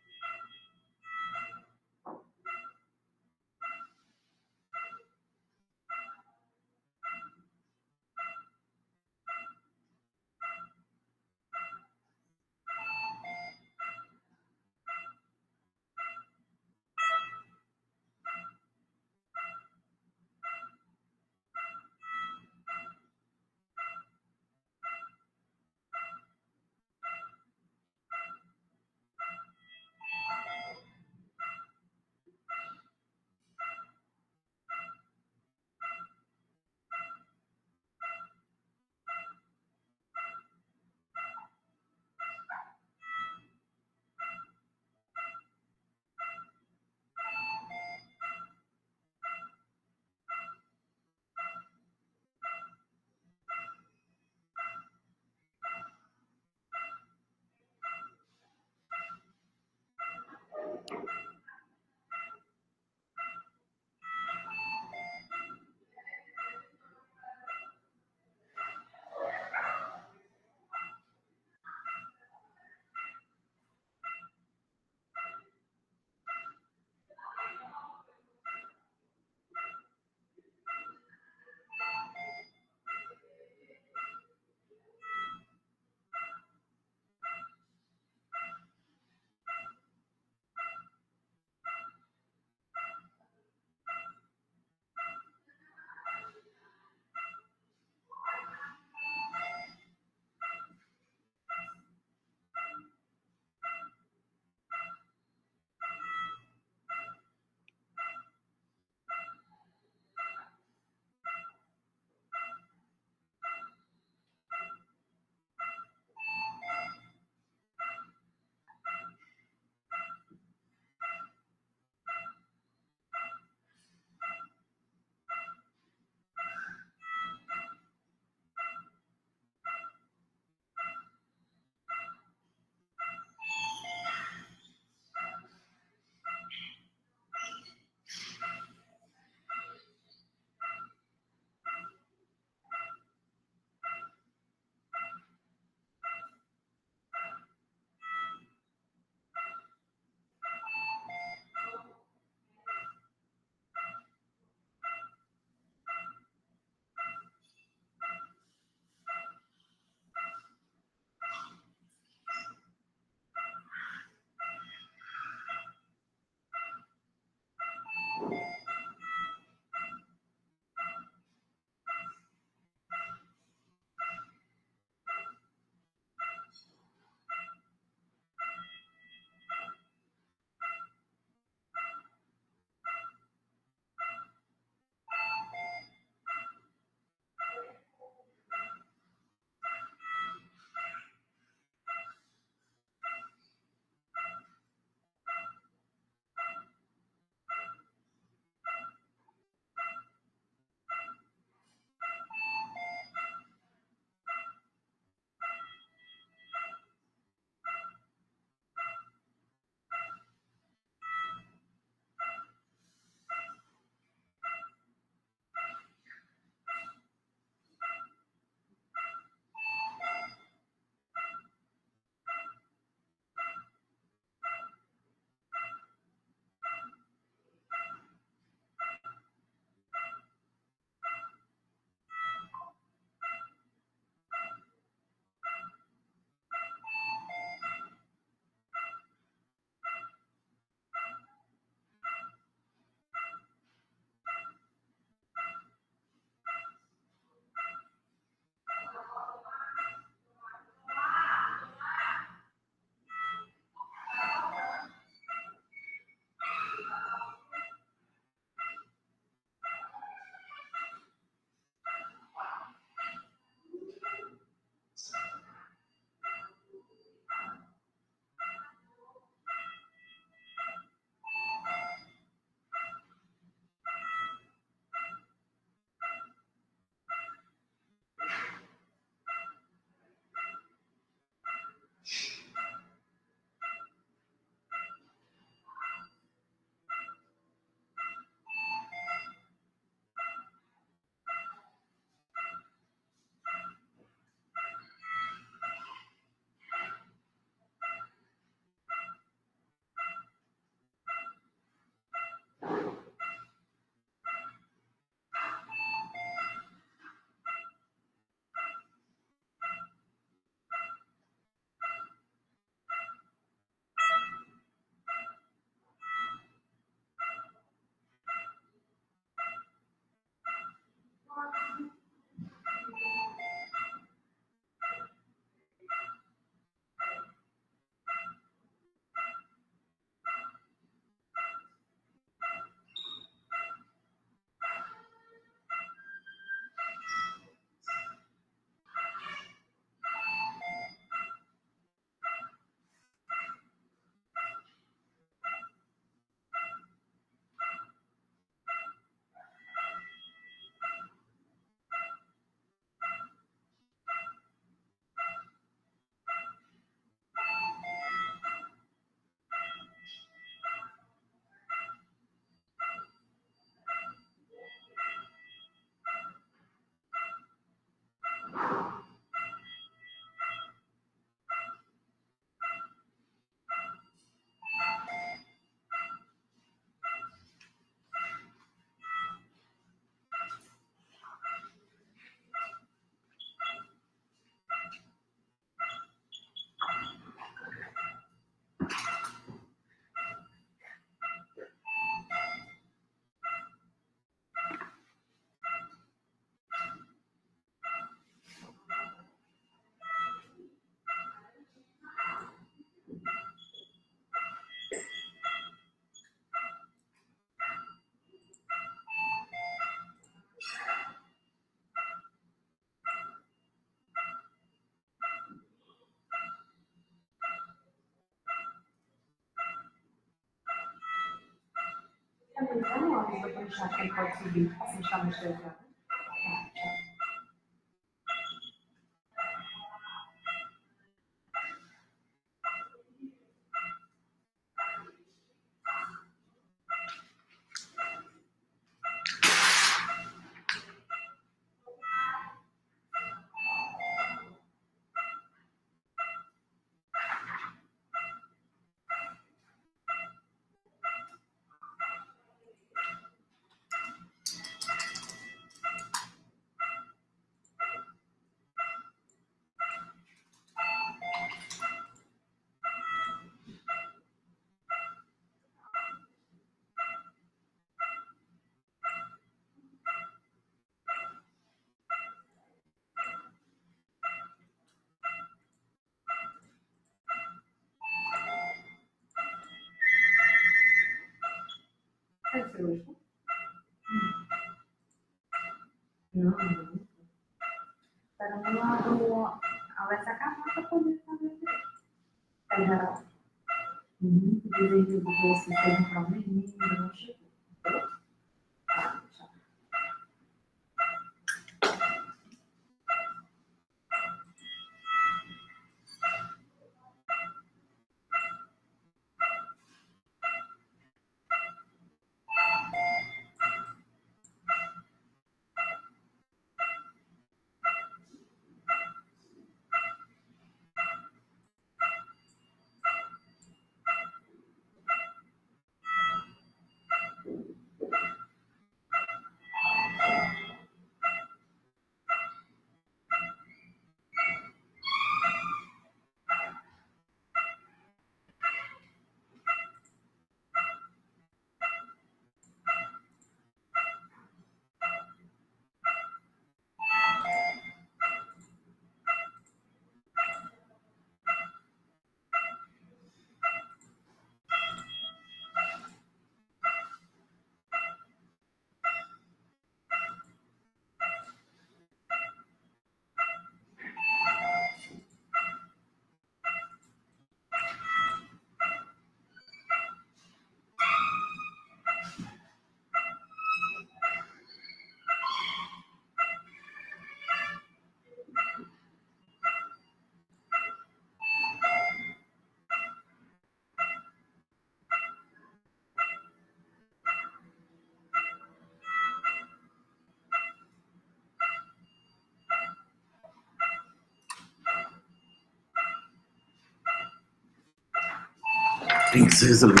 Princesa Luiz.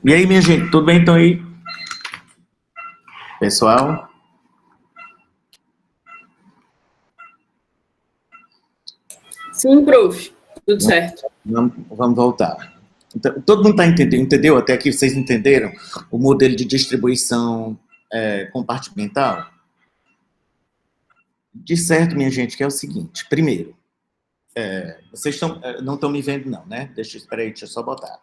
E aí, minha gente, tudo bem então aí? Pessoal? Sim, prof. Tudo certo. Vamos voltar. Então, todo mundo está entendendo, entendeu? Até aqui vocês entenderam o modelo de distribuição compartimental? De certo, minha gente, que é o seguinte. Primeiro, vocês não estão me vendo não, né? Espera aí, deixa eu só botar.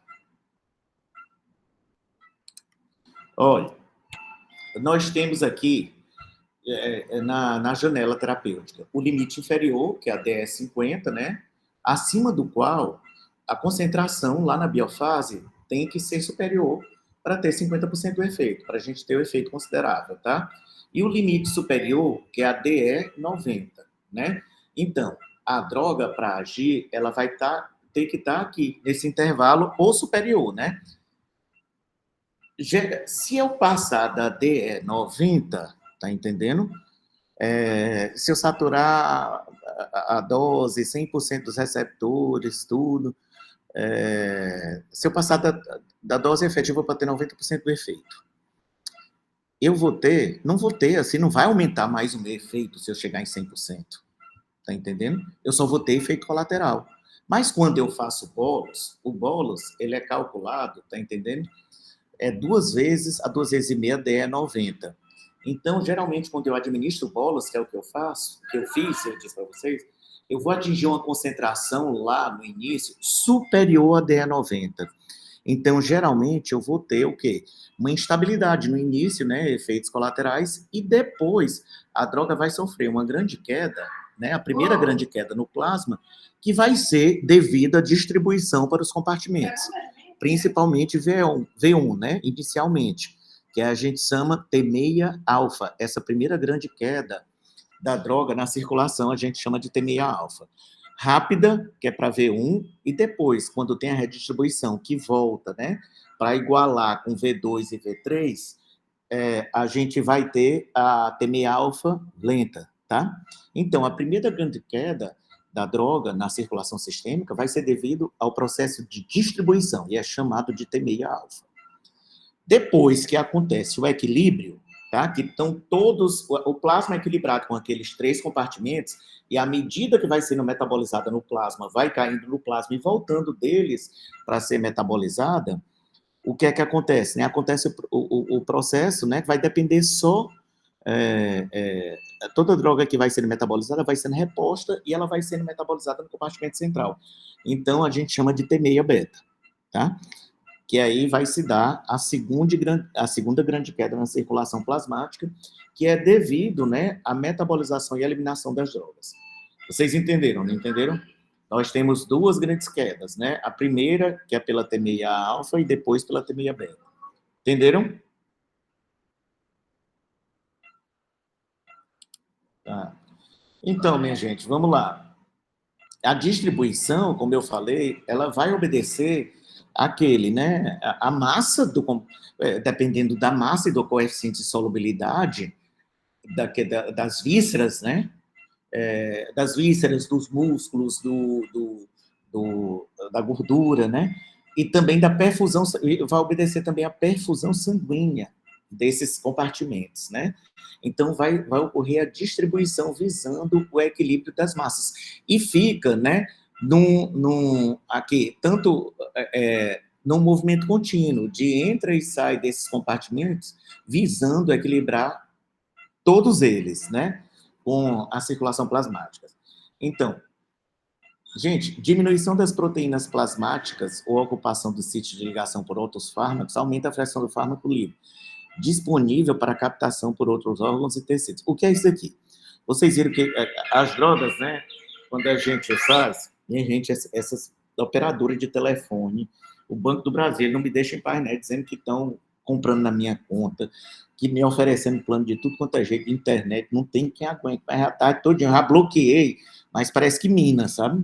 Olha, nós temos aqui, na janela terapêutica, o limite inferior, que é a DE50, né? Acima do qual a concentração lá na biofase tem que ser superior para ter 50% do efeito, para a gente ter o efeito considerável, tá? E o limite superior, que é a DE90, né? Então, a droga, para agir, ela vai ter que estar aqui, nesse intervalo ou superior, né? Se eu passar da DE90, tá entendendo? Se eu saturar a dose, 100% dos receptores, tudo, se eu passar da dose efetiva para ter 90% do efeito, não vou ter, assim, não vai aumentar mais o meu efeito se eu chegar em 100%, tá entendendo? Eu só vou ter efeito colateral. Mas quando eu faço bolos, o bolos, ele é calculado, tá entendendo? 2 vezes a 2 vezes e meia DE90. Então, geralmente, quando eu administro bolos, que é o que eu faço, que eu fiz, eu disse para vocês, eu vou atingir uma concentração lá no início superior a DE90. Então, geralmente, eu vou ter o quê? Uma instabilidade no início, né, efeitos colaterais, e depois a droga vai sofrer uma grande queda, né, a primeira grande queda no plasma, que vai ser devido à distribuição para os compartimentos, principalmente V1, né, inicialmente, que a gente chama T6-alfa. Essa primeira grande queda da droga na circulação, a gente chama de T6-alfa. Rápida, que é para V1, e depois, quando tem a redistribuição que volta, né, para igualar com V2 e V3, a gente vai ter a T6-alfa lenta, tá? Então, a primeira grande queda da droga na circulação sistêmica vai ser devido ao processo de distribuição, e é chamado de T6-alfa. Depois que acontece o equilíbrio, tá? Que estão todos, o plasma é equilibrado com aqueles 3 compartimentos, e à medida que vai sendo metabolizada no plasma, vai caindo no plasma e voltando deles para ser metabolizada, o que é que acontece? Né? Acontece o processo, né, que vai depender só, toda droga que vai sendo metabolizada vai sendo reposta e ela vai sendo metabolizada no compartimento central. Então, a gente chama de T6-beta, tá? Que aí vai se dar a segunda grande queda na circulação plasmática, que é devido, né, à metabolização e eliminação das drogas. Vocês entenderam, não entenderam? Nós temos 2 grandes quedas, né? A primeira, que é pela T6-alfa, e depois pela T6-beta. Entenderam? Tá. Então, minha gente, vamos lá. A distribuição, como eu falei, ela vai obedecer aquele, né? A massa, dependendo da massa e do coeficiente de solubilidade das vísceras, né? Das vísceras, dos músculos, da gordura, né? E também da perfusão, vai obedecer também à perfusão sanguínea desses compartimentos, né? Então, vai ocorrer a distribuição visando o equilíbrio das massas. E fica, né, aqui, tanto num movimento contínuo, de entra e sai desses compartimentos, visando equilibrar todos eles, né, com a circulação plasmática. Então, gente, diminuição das proteínas plasmáticas ou ocupação do sítio de ligação por outros fármacos aumenta a fração do fármaco livre, disponível para captação por outros órgãos e tecidos. O que é isso aqui? Vocês viram que as drogas, né, quando a gente faz, minha gente, essas operadoras de telefone, o Banco do Brasil não me deixa em paz, né, dizendo que estão comprando na minha conta, que me oferecendo plano de tudo quanto é jeito, de internet, não tem quem aguente, mas já tá todinho, já bloqueei, mas parece que mina, sabe?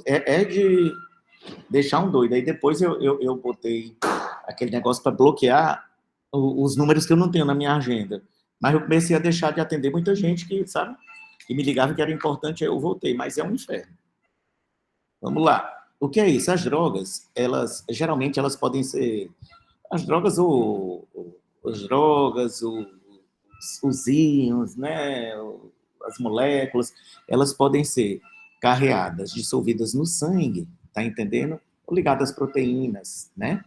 É de deixar um doido. Aí depois eu botei aquele negócio para bloquear os números que eu não tenho na minha agenda. Mas eu comecei a deixar de atender muita gente que, sabe, que me ligava que era importante, aí eu voltei, mas é um inferno. Vamos lá. O que é isso? As drogas, geralmente elas podem ser as drogas os íons, né, as moléculas, elas podem ser carreadas, dissolvidas no sangue, tá entendendo? Ou ligadas às proteínas, né,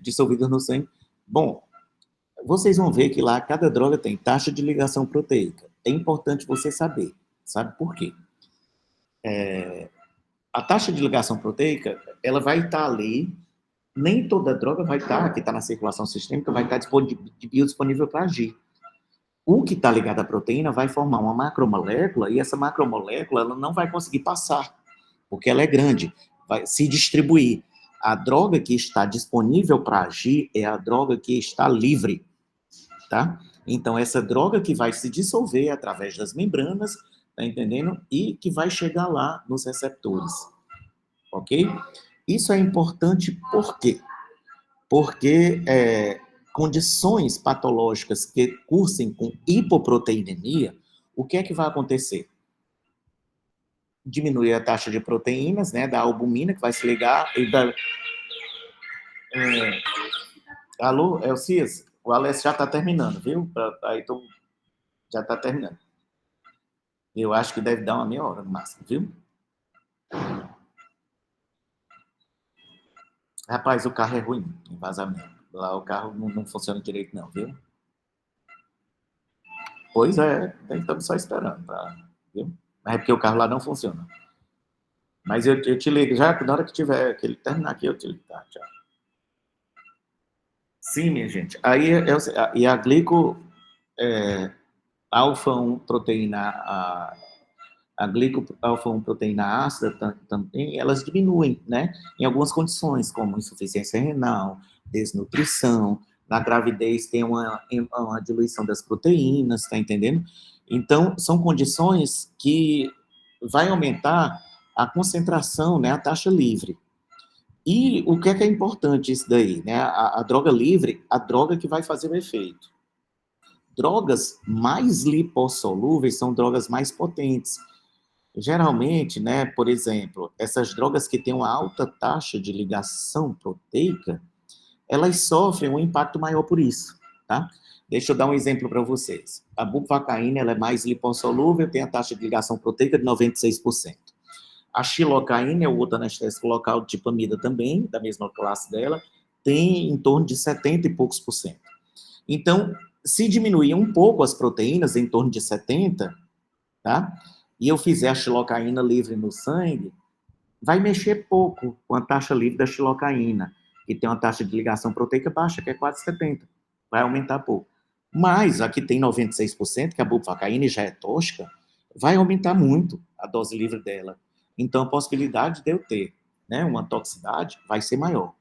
dissolvidas no sangue. Bom, vocês vão ver que lá cada droga tem taxa de ligação proteica. É importante você saber. Sabe por quê? A taxa de ligação proteica, ela vai estar ali, nem toda droga vai estar, que está na circulação sistêmica, vai estar biodisponível para agir. O que está ligado à proteína vai formar uma macromolécula, e essa macromolécula ela não vai conseguir passar, porque ela é grande, vai se distribuir. A droga que está disponível para agir é a droga que está livre, tá? Então, essa droga que vai se dissolver através das membranas, tá entendendo? E que vai chegar lá nos receptores, ok? Isso é importante por quê? Porque condições patológicas que cursem com hipoproteinemia, o que é que vai acontecer? Diminuir a taxa de proteínas, né, da albumina, que vai se ligar, e da... Alô, Elcias? O Alessio já está terminando, viu? Aí já está terminando. Eu acho que deve dar uma meia hora no máximo, viu? Rapaz, o carro é ruim, em vazamento. Lá o carro não funciona direito não, viu? Pois é, estamos só esperando, tá? Viu? Mas é porque o carro lá não funciona. Mas eu te ligo já, na hora que tiver, que ele terminar aqui, eu te ligo, tá? Tchau. Sim, minha gente. Aí, e a glico alfa-1 proteína, a glico-alfa-1 proteína ácida também, elas diminuem, né? Em algumas condições, como insuficiência renal, desnutrição, na gravidez tem uma diluição das proteínas, tá entendendo? Então, são condições que vai aumentar a concentração, né, a taxa livre. E o que é importante isso daí, né? A droga livre, a droga que vai fazer o efeito. Drogas mais lipossolúveis são drogas mais potentes. Geralmente, né, por exemplo, essas drogas que têm uma alta taxa de ligação proteica, elas sofrem um impacto maior por isso, tá? Deixa eu dar um exemplo para vocês. A bupivacaína, ela é mais lipossolúvel, tem a taxa de ligação proteica de 96%. A xilocaína é o outro anestésico local, tipo amida também, da mesma classe dela, tem em torno de 70 e poucos por cento. Então, se diminuir um pouco as proteínas, em torno de 70, tá? E eu fizer a xilocaína livre no sangue, vai mexer pouco com a taxa livre da xilocaína, que tem uma taxa de ligação proteica baixa, que é quase 70. Vai aumentar pouco. Mas a que tem 96%, que é a bupivacaína e já é tóxica, vai aumentar muito a dose livre dela. Então, a possibilidade de eu ter, né, uma toxicidade vai ser maior.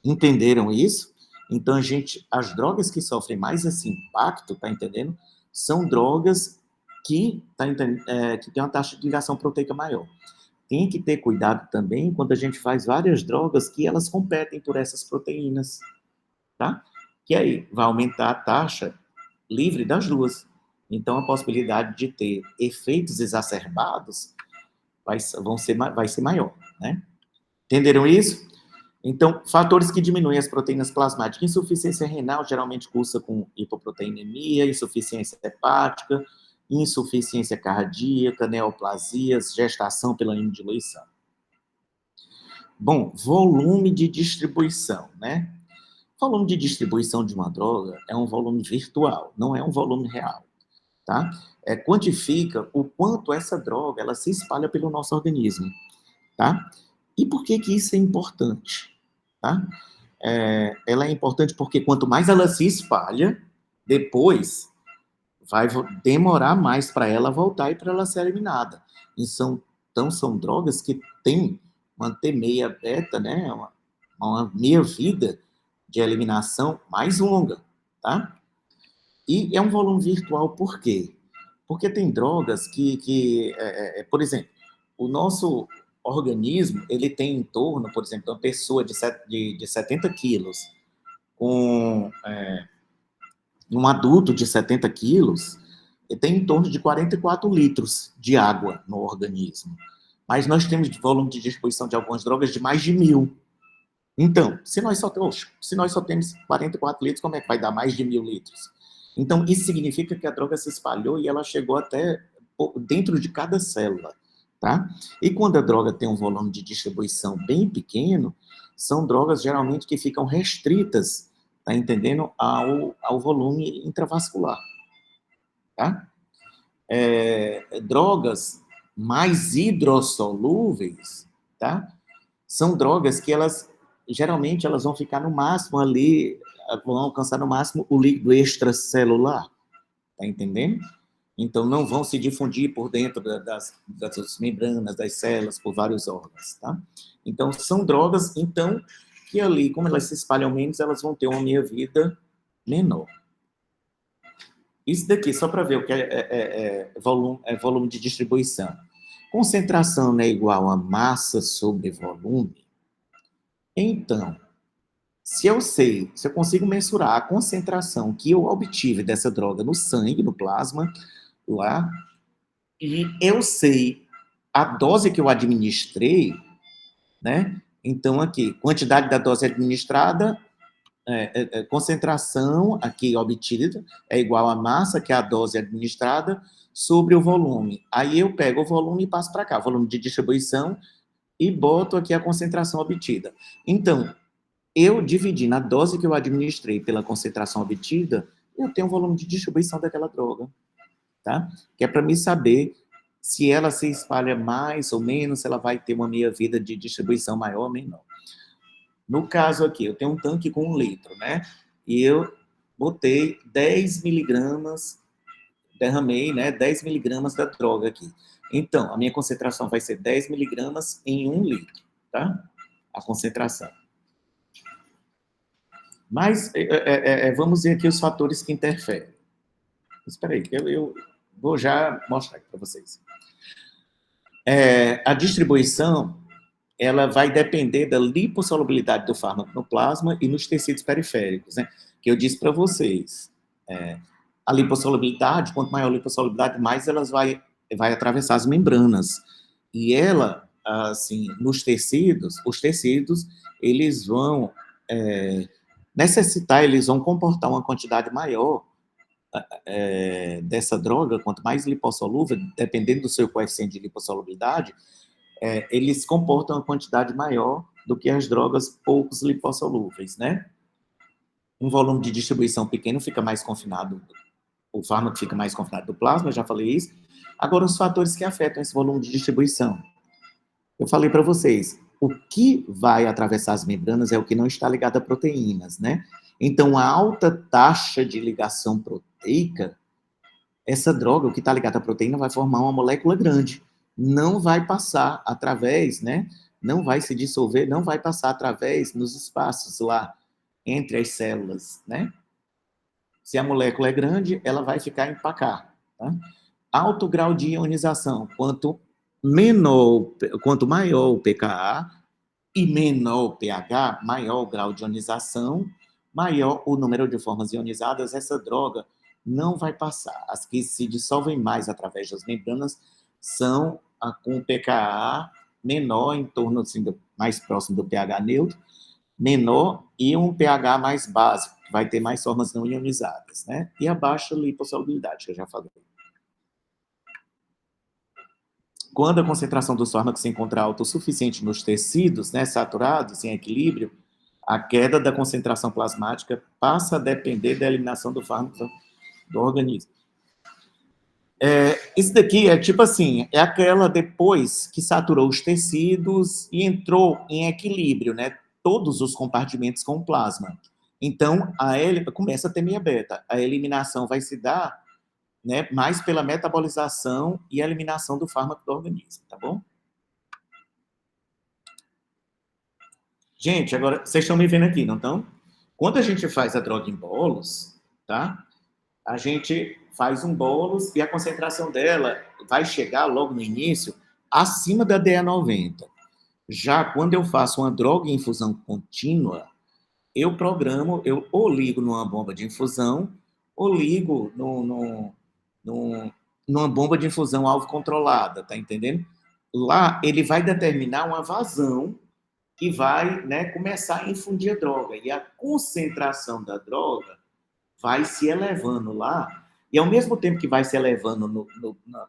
Entenderam isso? Então, as drogas que sofrem mais esse impacto, tá entendendo? São drogas que têm uma taxa de ligação proteica maior. Tem que ter cuidado também quando a gente faz várias drogas que elas competem por essas proteínas, tá? Que aí vai aumentar a taxa livre das duas. Então, a possibilidade de ter efeitos exacerbados vai ser maior, né? Entenderam isso? Então, fatores que diminuem as proteínas plasmáticas. Insuficiência renal geralmente cursa com hipoproteinemia, insuficiência hepática, insuficiência cardíaca, neoplasias, gestação pela imdiluição. Bom, volume de distribuição, né? Volume de distribuição de uma droga é um volume virtual, não é um volume real, tá? Quantifica o quanto essa droga ela se espalha pelo nosso organismo, tá? E por que isso é importante, tá? Ela é importante porque quanto mais ela se espalha, depois vai demorar mais para ela voltar e para ela ser eliminada. Então, são drogas que têm uma T-meia beta, né? Uma meia-vida de eliminação mais longa, tá? E é um volume virtual por quê? Porque tem drogas por exemplo, o nosso organismo, ele tem em torno, por exemplo, uma pessoa de 70 quilos com um adulto de 70 quilos, ele tem em torno de 44 litros de água no organismo. Mas nós temos volume de distribuição de algumas drogas de mais de 1.000. Então, se nós só temos 44 litros, como é que vai dar mais de 1.000 litros? Então, isso significa que a droga se espalhou e ela chegou até dentro de cada célula, tá? E quando a droga tem um volume de distribuição bem pequeno, são drogas geralmente que ficam restritas, tá entendendo? Ao volume intravascular, tá? Drogas mais hidrossolúveis, tá? São drogas que geralmente elas vão ficar no máximo ali, vão alcançar no máximo o líquido extracelular, tá entendendo? Então, não vão se difundir por dentro das membranas, das células, por vários órgãos, tá? Então, são drogas, então, que ali, como elas se espalham menos, elas vão ter uma meia-vida menor. Isso daqui, só para ver o que é volume de distribuição. Concentração não é igual a massa sobre volume. Então, se eu consigo mensurar a concentração que eu obtive dessa droga no sangue, no plasma, lá, e eu sei a dose que eu administrei, né? Então, aqui, quantidade da dose administrada, concentração aqui obtida é igual a massa, que é a dose administrada, sobre o volume. Aí eu pego o volume e passo para cá, volume de distribuição, e boto aqui a concentração obtida. Então, eu dividindo a dose que eu administrei pela concentração obtida, eu tenho um volume de distribuição daquela droga, tá? Que é para mim saber se ela se espalha mais ou menos, se ela vai ter uma meia-vida de distribuição maior ou menor. No caso aqui, eu tenho um tanque com 1 litro, né? E eu botei 10 miligramas, derramei, né, 10 miligramas da droga aqui. Então, a minha concentração vai ser 10 miligramas em 1 litro, tá? A concentração. Mas vamos ver aqui os fatores que interferem. Espera aí, que eu vou já mostrar aqui para vocês. A distribuição, ela vai depender da lipossolubilidade do fármaco no plasma e nos tecidos periféricos, né? Que eu disse para vocês. A lipossolubilidade, quanto maior a lipossolubilidade, mais elas vai atravessar as membranas. E ela, assim, nos tecidos, os tecidos, eles vão necessitar, eles vão comportar uma quantidade maior dessa droga, quanto mais lipossolúvel, dependendo do seu coeficiente de lipossolubilidade, eles comportam uma quantidade maior do que as drogas poucos lipossolúveis, né? Um volume de distribuição pequeno fica mais confinado, o fármaco fica mais confinado do plasma, eu já falei isso. Agora, os fatores que afetam esse volume de distribuição. Eu falei para vocês, o que vai atravessar as membranas é o que não está ligado a proteínas, né? Então, a alta taxa de ligação proteica, essa droga, o que está ligado à proteína, vai formar uma molécula grande. Não vai passar através, né? Não vai se dissolver, não vai passar através nos espaços lá entre as células, né? Se a molécula é grande, ela vai ficar empacada, tá? Alto grau de ionização. Quanto maior o pKa e menor o pH, maior o grau de ionização, maior o número de formas ionizadas, essa droga não vai passar. As que se dissolvem mais através das membranas são com pKa menor, em torno, assim, mais próximo do pH neutro, menor, e um pH mais básico, que vai ter mais formas não ionizadas, né? E a baixa lipossolubilidade, que eu já falei. Quando a concentração dos fármacos se encontra alta o suficiente nos tecidos, né, saturados, em equilíbrio, a queda da concentração plasmática passa a depender da eliminação do fármaco do organismo. Isso daqui é tipo assim, é aquela depois que saturou os tecidos e entrou em equilíbrio, né, todos os compartimentos com o plasma. Então, começa a temia beta. A eliminação vai se dar, né, mais pela metabolização e a eliminação do fármaco do organismo, tá bom? Gente, agora, vocês estão me vendo aqui, não estão? Quando a gente faz a droga em bolos, tá? A gente faz um bolos e a concentração dela vai chegar logo no início acima da DE90. Já quando eu faço uma droga em infusão contínua, eu programo, eu ou ligo numa bomba de infusão, ou ligo numa bomba de infusão alvo controlada, tá entendendo? Lá ele vai determinar uma vazão que vai, né, começar a infundir a droga. E a concentração da droga vai se elevando lá, e ao mesmo tempo que vai se elevando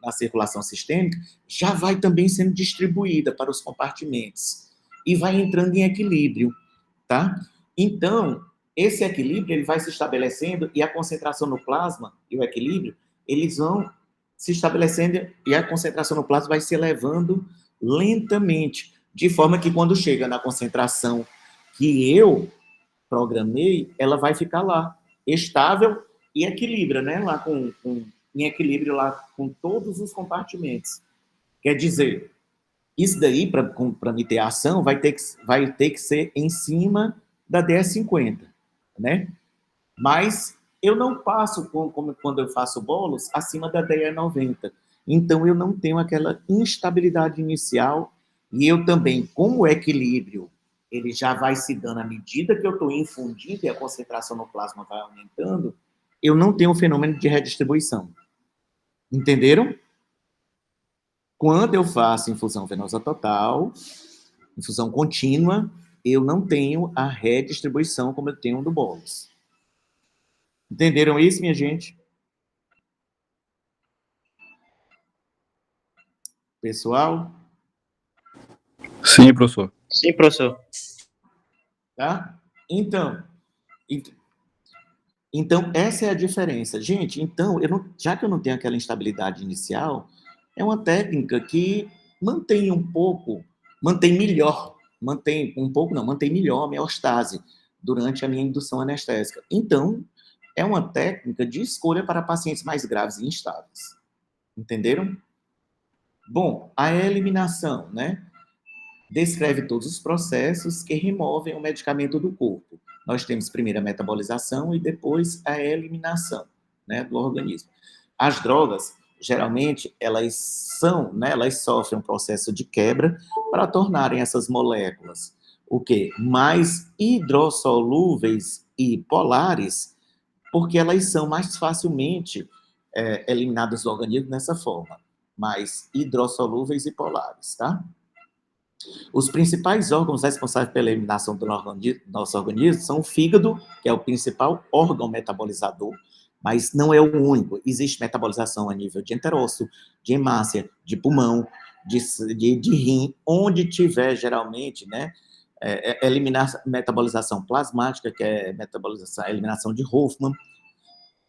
na circulação sistêmica, já vai também sendo distribuída para os compartimentos. E vai entrando em equilíbrio, tá? Então, esse equilíbrio ele vai se estabelecendo e a concentração no plasma e o equilíbrio, eles vão se estabelecendo e a concentração no plasma vai se elevando lentamente, de forma que quando chega na concentração que eu programei, ela vai ficar lá, estável e equilibra, né? Lá em equilíbrio lá com todos os compartimentos. Quer dizer, isso daí, para me ter ação, vai ter que ser em cima da DE50, né? Mas eu não passo, como quando eu faço bolos, acima da DE90. Então, eu não tenho aquela instabilidade inicial e eu também, como o equilíbrio ele já vai se dando à medida que eu estou infundindo e a concentração no plasma vai aumentando, eu não tenho o fenômeno de redistribuição. Entenderam? Quando eu faço infusão venosa total, infusão contínua, eu não tenho a redistribuição como eu tenho no bolos. Entenderam isso, minha gente? Pessoal? Sim, professor. Sim, professor. Tá? Então, essa é a diferença. Gente, então, já que eu não tenho aquela instabilidade inicial, é uma técnica que mantém melhor a homeostase durante a minha indução anestésica. Então, é uma técnica de escolha para pacientes mais graves e instáveis. Entenderam? Bom, a eliminação, né? descreve todos os processos que removem o medicamento do corpo. Nós temos primeiro a metabolização e depois a eliminação, né, do organismo. As drogas, geralmente, elas sofrem um processo de quebra para tornarem essas moléculas o quê? Mais hidrossolúveis e polares, porque elas são mais facilmente eliminadas do organismo dessa forma, mais hidrossolúveis e polares, tá? Os principais órgãos responsáveis pela eliminação do nosso organismo são o fígado, que é o principal órgão metabolizador, mas não é o único. Existe metabolização a nível de enterócito, de hemácia, de pulmão, de rim, onde tiver, geralmente, né, metabolização plasmática, que é eliminação de Hoffmann.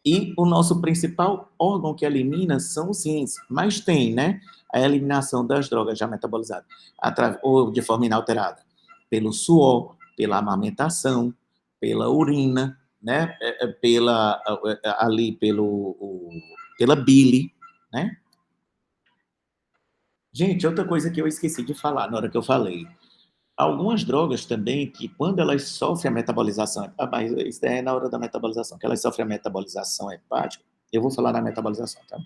E o nosso principal órgão que elimina são os rins, mas tem, né, a eliminação das drogas já metabolizadas, ou de forma inalterada, pelo suor, pela amamentação, pela urina, né, pela bile, né. Gente, outra coisa que eu esqueci de falar na hora que eu falei, algumas drogas também, que quando elas sofrem a metabolização, mas isso é na hora da metabolização, que elas sofrem a metabolização hepática, eu vou falar na metabolização, tá?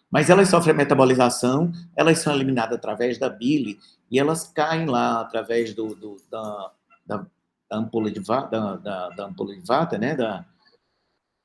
Mas elas sofrem a metabolização, elas são eliminadas através da bile, e elas caem lá através da ampola de Vata, né?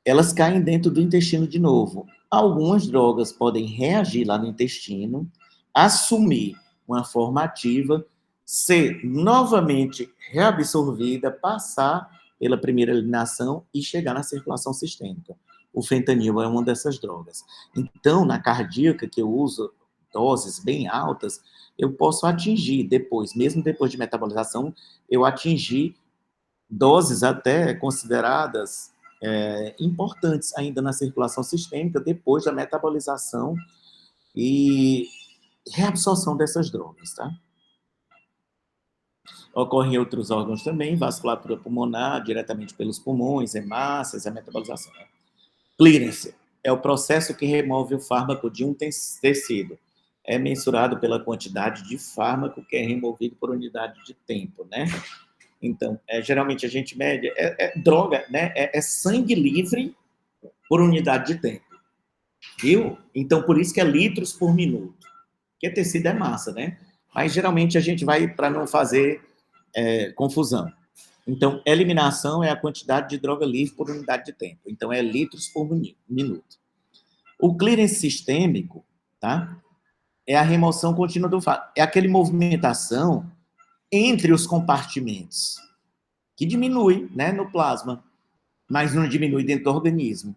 Elas caem dentro do intestino de novo. Algumas drogas podem reagir lá no intestino, assumir uma forma ativa, ser novamente reabsorvida, passar pela primeira eliminação e chegar na circulação sistêmica. O fentanil é uma dessas drogas. Então, na cardíaca, que eu uso doses bem altas, eu posso atingir depois, mesmo depois de metabolização, eu atingir doses até consideradas importantes ainda na circulação sistêmica, depois da metabolização e reabsorção dessas drogas, tá? Ocorre em outros órgãos também, vasculatura pulmonar, diretamente pelos pulmões, hemácias, a metabolização. Clearance é o processo que remove o fármaco de um tecido. É mensurado pela quantidade de fármaco que é removido por unidade de tempo, né? Então, geralmente a gente mede, droga, né? É sangue livre por unidade de tempo, viu? Então, por isso que é litros por minuto. Porque tecido é massa, né? Mas, geralmente, a gente vai para não fazer confusão. Então, eliminação é a quantidade de droga livre por unidade de tempo. Então, é litros por minuto. O clearance sistêmico, tá? É a remoção contínua do fármaco. É aquela movimentação entre os compartimentos, que diminui, né, no plasma, mas não diminui dentro do organismo.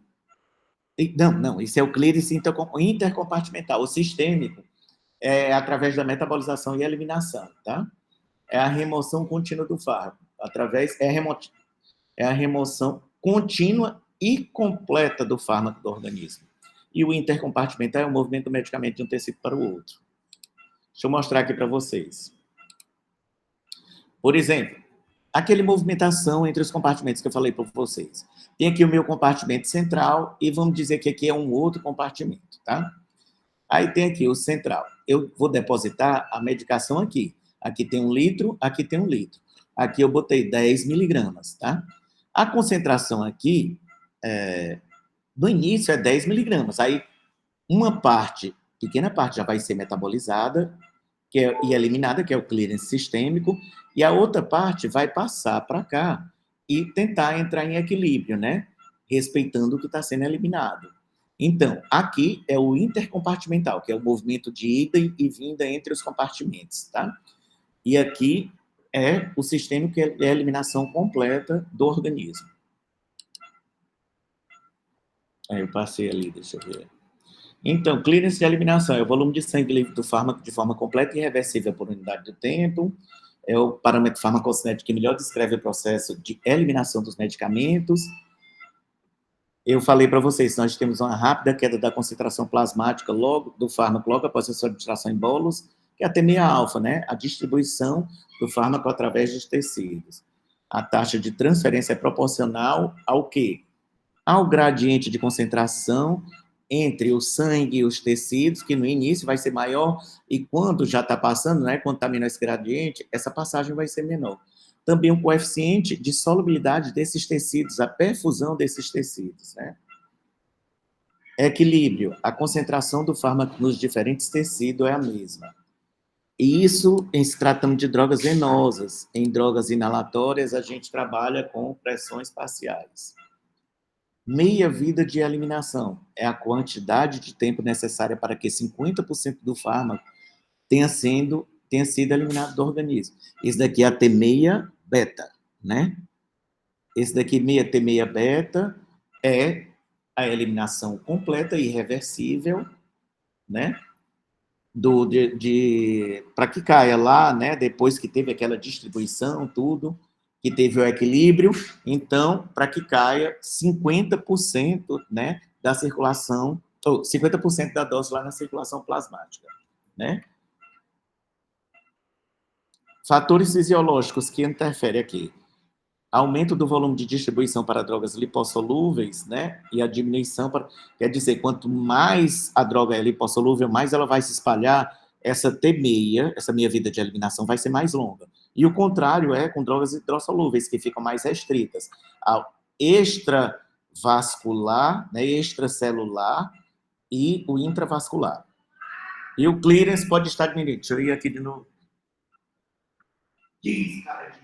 Não, isso é o clearance intercompartimental. O sistêmico é através da metabolização e eliminação, tá? É a remoção contínua do fármaco, é a remoção contínua e completa do fármaco do organismo. E o intercompartimental é o movimento do medicamento de um tecido para o outro. Deixa eu mostrar aqui para vocês. Por exemplo, aquele movimentação entre os compartimentos que eu falei para vocês. Tem aqui o meu compartimento central e vamos dizer que aqui é um outro compartimento, tá? Aí tem aqui o central. Eu vou depositar a medicação aqui. Aqui tem 1 litro, aqui tem 1 litro. Aqui eu botei 10 miligramas, tá? A concentração aqui, no início, é 10 miligramas. Aí, uma parte, pequena parte, já vai ser metabolizada e eliminada, que é o clearance sistêmico, e a outra parte vai passar para cá e tentar entrar em equilíbrio, né? Respeitando o que está sendo eliminado. Então, aqui é o intercompartimental, que é o movimento de ida e vinda entre os compartimentos, tá? E aqui é o sistêmico, que é a eliminação completa do organismo. Aí eu passei ali, deixa eu ver. Então, clearance de eliminação é o volume de sangue livre do fármaco de forma completa e irreversível por unidade de tempo. É o parâmetro farmacocinético que melhor descreve o processo de eliminação dos medicamentos. Eu falei para vocês, nós temos uma rápida queda da concentração plasmática do fármaco logo após a sua administração em bolos, que é a TMA-alfa, né? A distribuição do fármaco através dos tecidos. A taxa de transferência é proporcional ao quê? Ao gradiente de concentração entre o sangue e os tecidos, que no início vai ser maior, e quando já está passando, né, quando está menor esse gradiente, essa passagem vai ser menor. Também o coeficiente de solubilidade desses tecidos, a perfusão desses tecidos, né? Equilíbrio, a concentração do fármaco nos diferentes tecidos é a mesma. E isso em se tratando de drogas venosas. Em drogas inalatórias, a gente trabalha com pressões parciais. Meia-vida de eliminação é a quantidade de tempo necessária para que 50% do fármaco tenha sido eliminado do organismo. Esse daqui é a T-meia beta, né? Esse daqui, T-meia beta, é a eliminação completa e irreversível, né? Para que caia lá, né? Depois que teve aquela distribuição, tudo, que teve o equilíbrio, então, para que caia 50%, né, da circulação, ou 50% da dose lá na circulação plasmática, né? Fatores fisiológicos que interferem aqui. Aumento do volume de distribuição para drogas lipossolúveis, né? E a diminuição para... Quer dizer, quanto mais a droga é lipossolúvel, mais ela vai se espalhar, essa T-meia, essa meia-vida de eliminação vai ser mais longa. E o contrário é com drogas hidrossolúveis, que ficam mais restritas ao extravascular, né, extracelular e o intravascular. E o clearance pode estar diminuído. Deixa eu ir aqui de novo. Diz, cara, diz.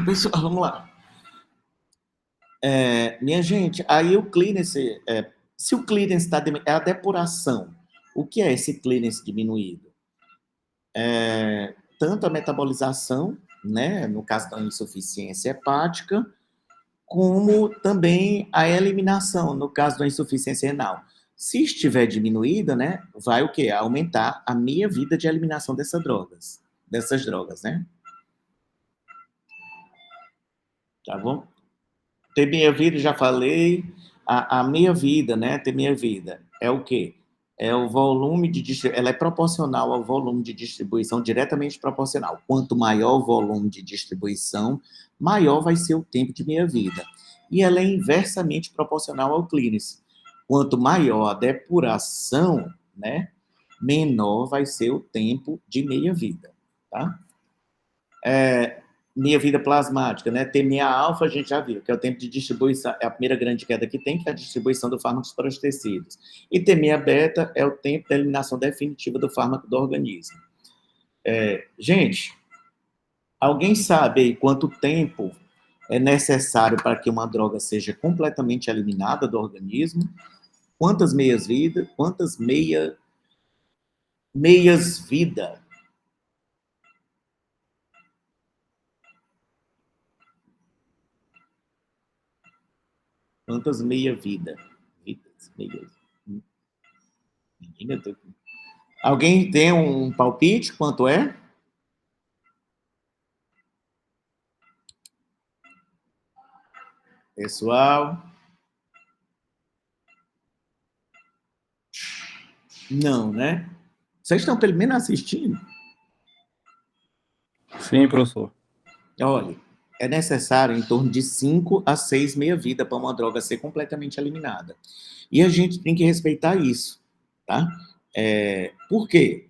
Pessoal, vamos lá. Minha gente, aí o clearance, se o clearance está é a depuração, o que é esse clearance diminuído? Tanto a metabolização, né, no caso da insuficiência hepática, como também a eliminação, no caso da insuficiência renal. Se estiver diminuída, né, vai o quê? Aumentar a meia-vida de eliminação dessas drogas, né? Tá bom? Ter meia-vida, já falei. A meia-vida, né? Ter meia-vida é o quê? É o volume de distribuição. Ela é proporcional ao volume de distribuição, diretamente proporcional. Quanto maior o volume de distribuição, maior vai ser o tempo de meia-vida. E ela é inversamente proporcional ao clearance. Quanto maior a depuração, né? Menor vai ser o tempo de meia-vida, tá? Meia-vida plasmática, né? T-meia-alfa, a gente já viu, que é o tempo de distribuição, é a primeira grande queda que tem, que é a distribuição do fármaco para os tecidos. E T-meia-beta é o tempo da eliminação definitiva do fármaco do organismo. Gente, alguém sabe aí quanto tempo é necessário para que uma droga seja completamente eliminada do organismo? Quantas meias-vida? Quantas meias-vida? Quantas meia-vida? Meias. Alguém tem um palpite? Quanto é? Pessoal? Não, né? Vocês estão pelo menos assistindo? Sim, professor. Olha, é necessário em torno de 5 a 6 meia-vida para uma droga ser completamente eliminada. E a gente tem que respeitar isso, tá? Por quê?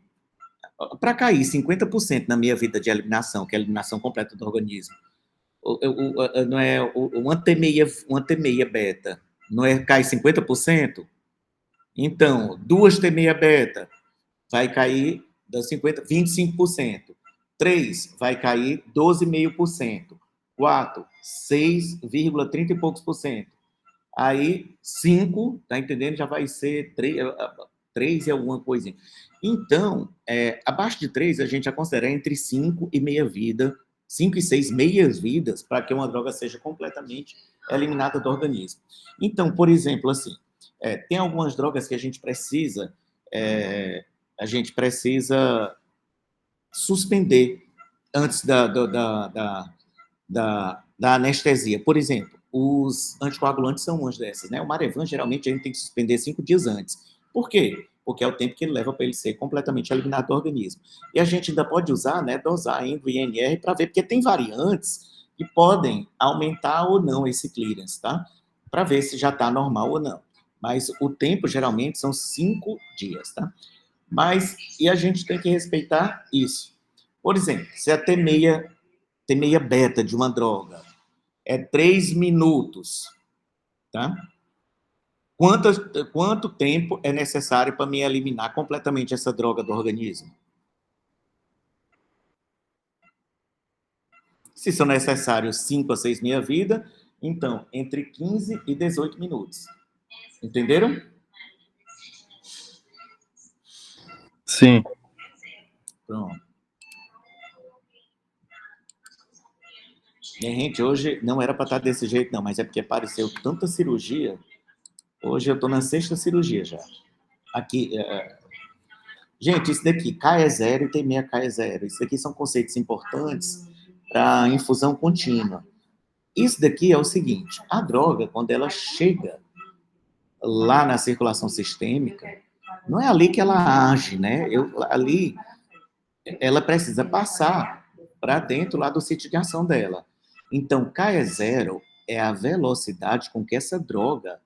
Para cair 50% na meia-vida de eliminação, que é a eliminação completa do organismo, não é uma T-meia beta, não é cai 50%? Então, 2T6-beta vai cair das 25%. 3 vai cair 12,5%. 4, 6,30 e poucos por cento. Aí, 5, tá entendendo? Já vai ser 3 e alguma coisinha. Então, abaixo de 3, a gente já considera entre 5 e meia vida, 5 e 6 meias vidas, para que uma droga seja completamente eliminada do organismo. Então, por exemplo, assim, tem algumas drogas que a gente precisa suspender antes da anestesia. Por exemplo, os anticoagulantes são umas dessas, né? O Marevan, geralmente, a gente tem que suspender 5 dias antes. Por quê? Porque é o tempo que ele leva para ele ser completamente eliminado do organismo. E a gente ainda pode usar, né, dosar indo INR para ver, porque tem variantes que podem aumentar ou não esse clearance, tá? Para ver se já está normal ou não. Mas o tempo, geralmente, são 5 dias, tá? E a gente tem que respeitar isso. Por exemplo, se a T6-beta de uma droga é 3 minutos, tá? Quanto tempo é necessário para me eliminar completamente essa droga do organismo? Se são necessários 5 a 6 meia-vida, então, entre 15 e 18 minutos. Entenderam? Sim. Pronto. Minha gente, hoje não era para estar desse jeito, não, mas é porque apareceu tanta cirurgia. Hoje eu estou na 6ª cirurgia já. Aqui, gente, isso daqui, KE0 e T6KE0. Isso daqui são conceitos importantes para infusão contínua. Isso daqui é o seguinte, a droga, quando ela chega lá na circulação sistêmica, não é ali que ela age, né? Ali, ela precisa passar para dentro lá do sítio de ação dela. Então, KE0 é a velocidade com que essa droga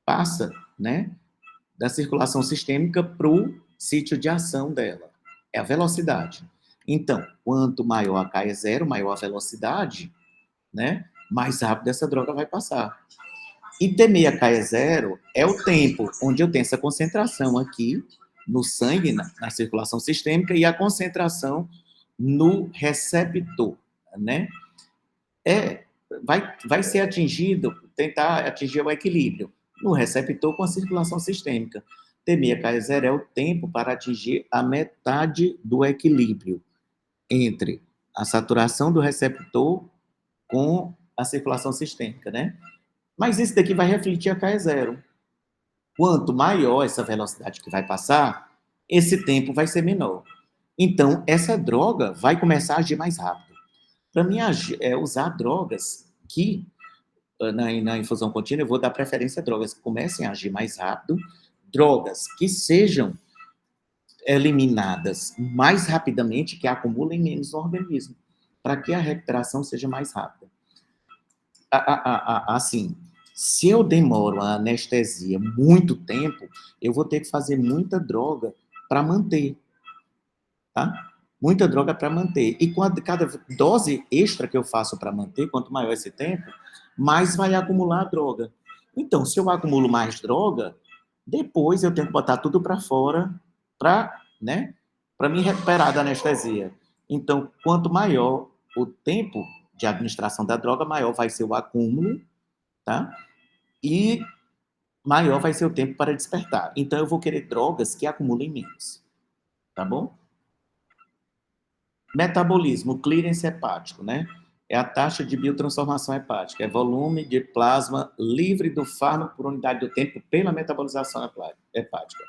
passa, né, da circulação sistêmica para o sítio de ação dela. É a velocidade. Então, quanto maior a KE0, maior a velocidade, né, mais rápido essa droga vai passar. E T6KE0 é o tempo onde eu tenho essa concentração aqui no sangue, na circulação sistêmica, e a concentração no receptor, né? Vai ser atingido, tentar atingir o equilíbrio no receptor com a circulação sistêmica. T6KE0 é o tempo para atingir a metade do equilíbrio entre a saturação do receptor com a circulação sistêmica, né? Mas isso daqui vai refletir a KE0. Quanto maior essa velocidade que vai passar, esse tempo vai ser menor. Então, essa droga vai começar a agir mais rápido. Para mim, usar drogas que, na infusão contínua, eu vou dar preferência a drogas que comecem a agir mais rápido, drogas que sejam eliminadas mais rapidamente, que acumulem menos no organismo, para que a recuperação seja mais rápida. Assim, se eu demoro a anestesia muito tempo, eu vou ter que fazer muita droga para manter, tá? Muita droga para manter. E com cada dose extra que eu faço para manter, quanto maior esse tempo, mais vai acumular a droga. Então, se eu acumulo mais droga, depois eu tenho que botar tudo para fora para, né, para me recuperar da anestesia. Então, quanto maior o tempo de administração da droga, maior vai ser o acúmulo, tá? E maior vai ser o tempo para despertar. Então, eu vou querer drogas que acumulem menos, tá bom? Metabolismo, clearance hepático, né? É a taxa de biotransformação hepática, é volume de plasma livre do fármaco por unidade do tempo pela metabolização hepática.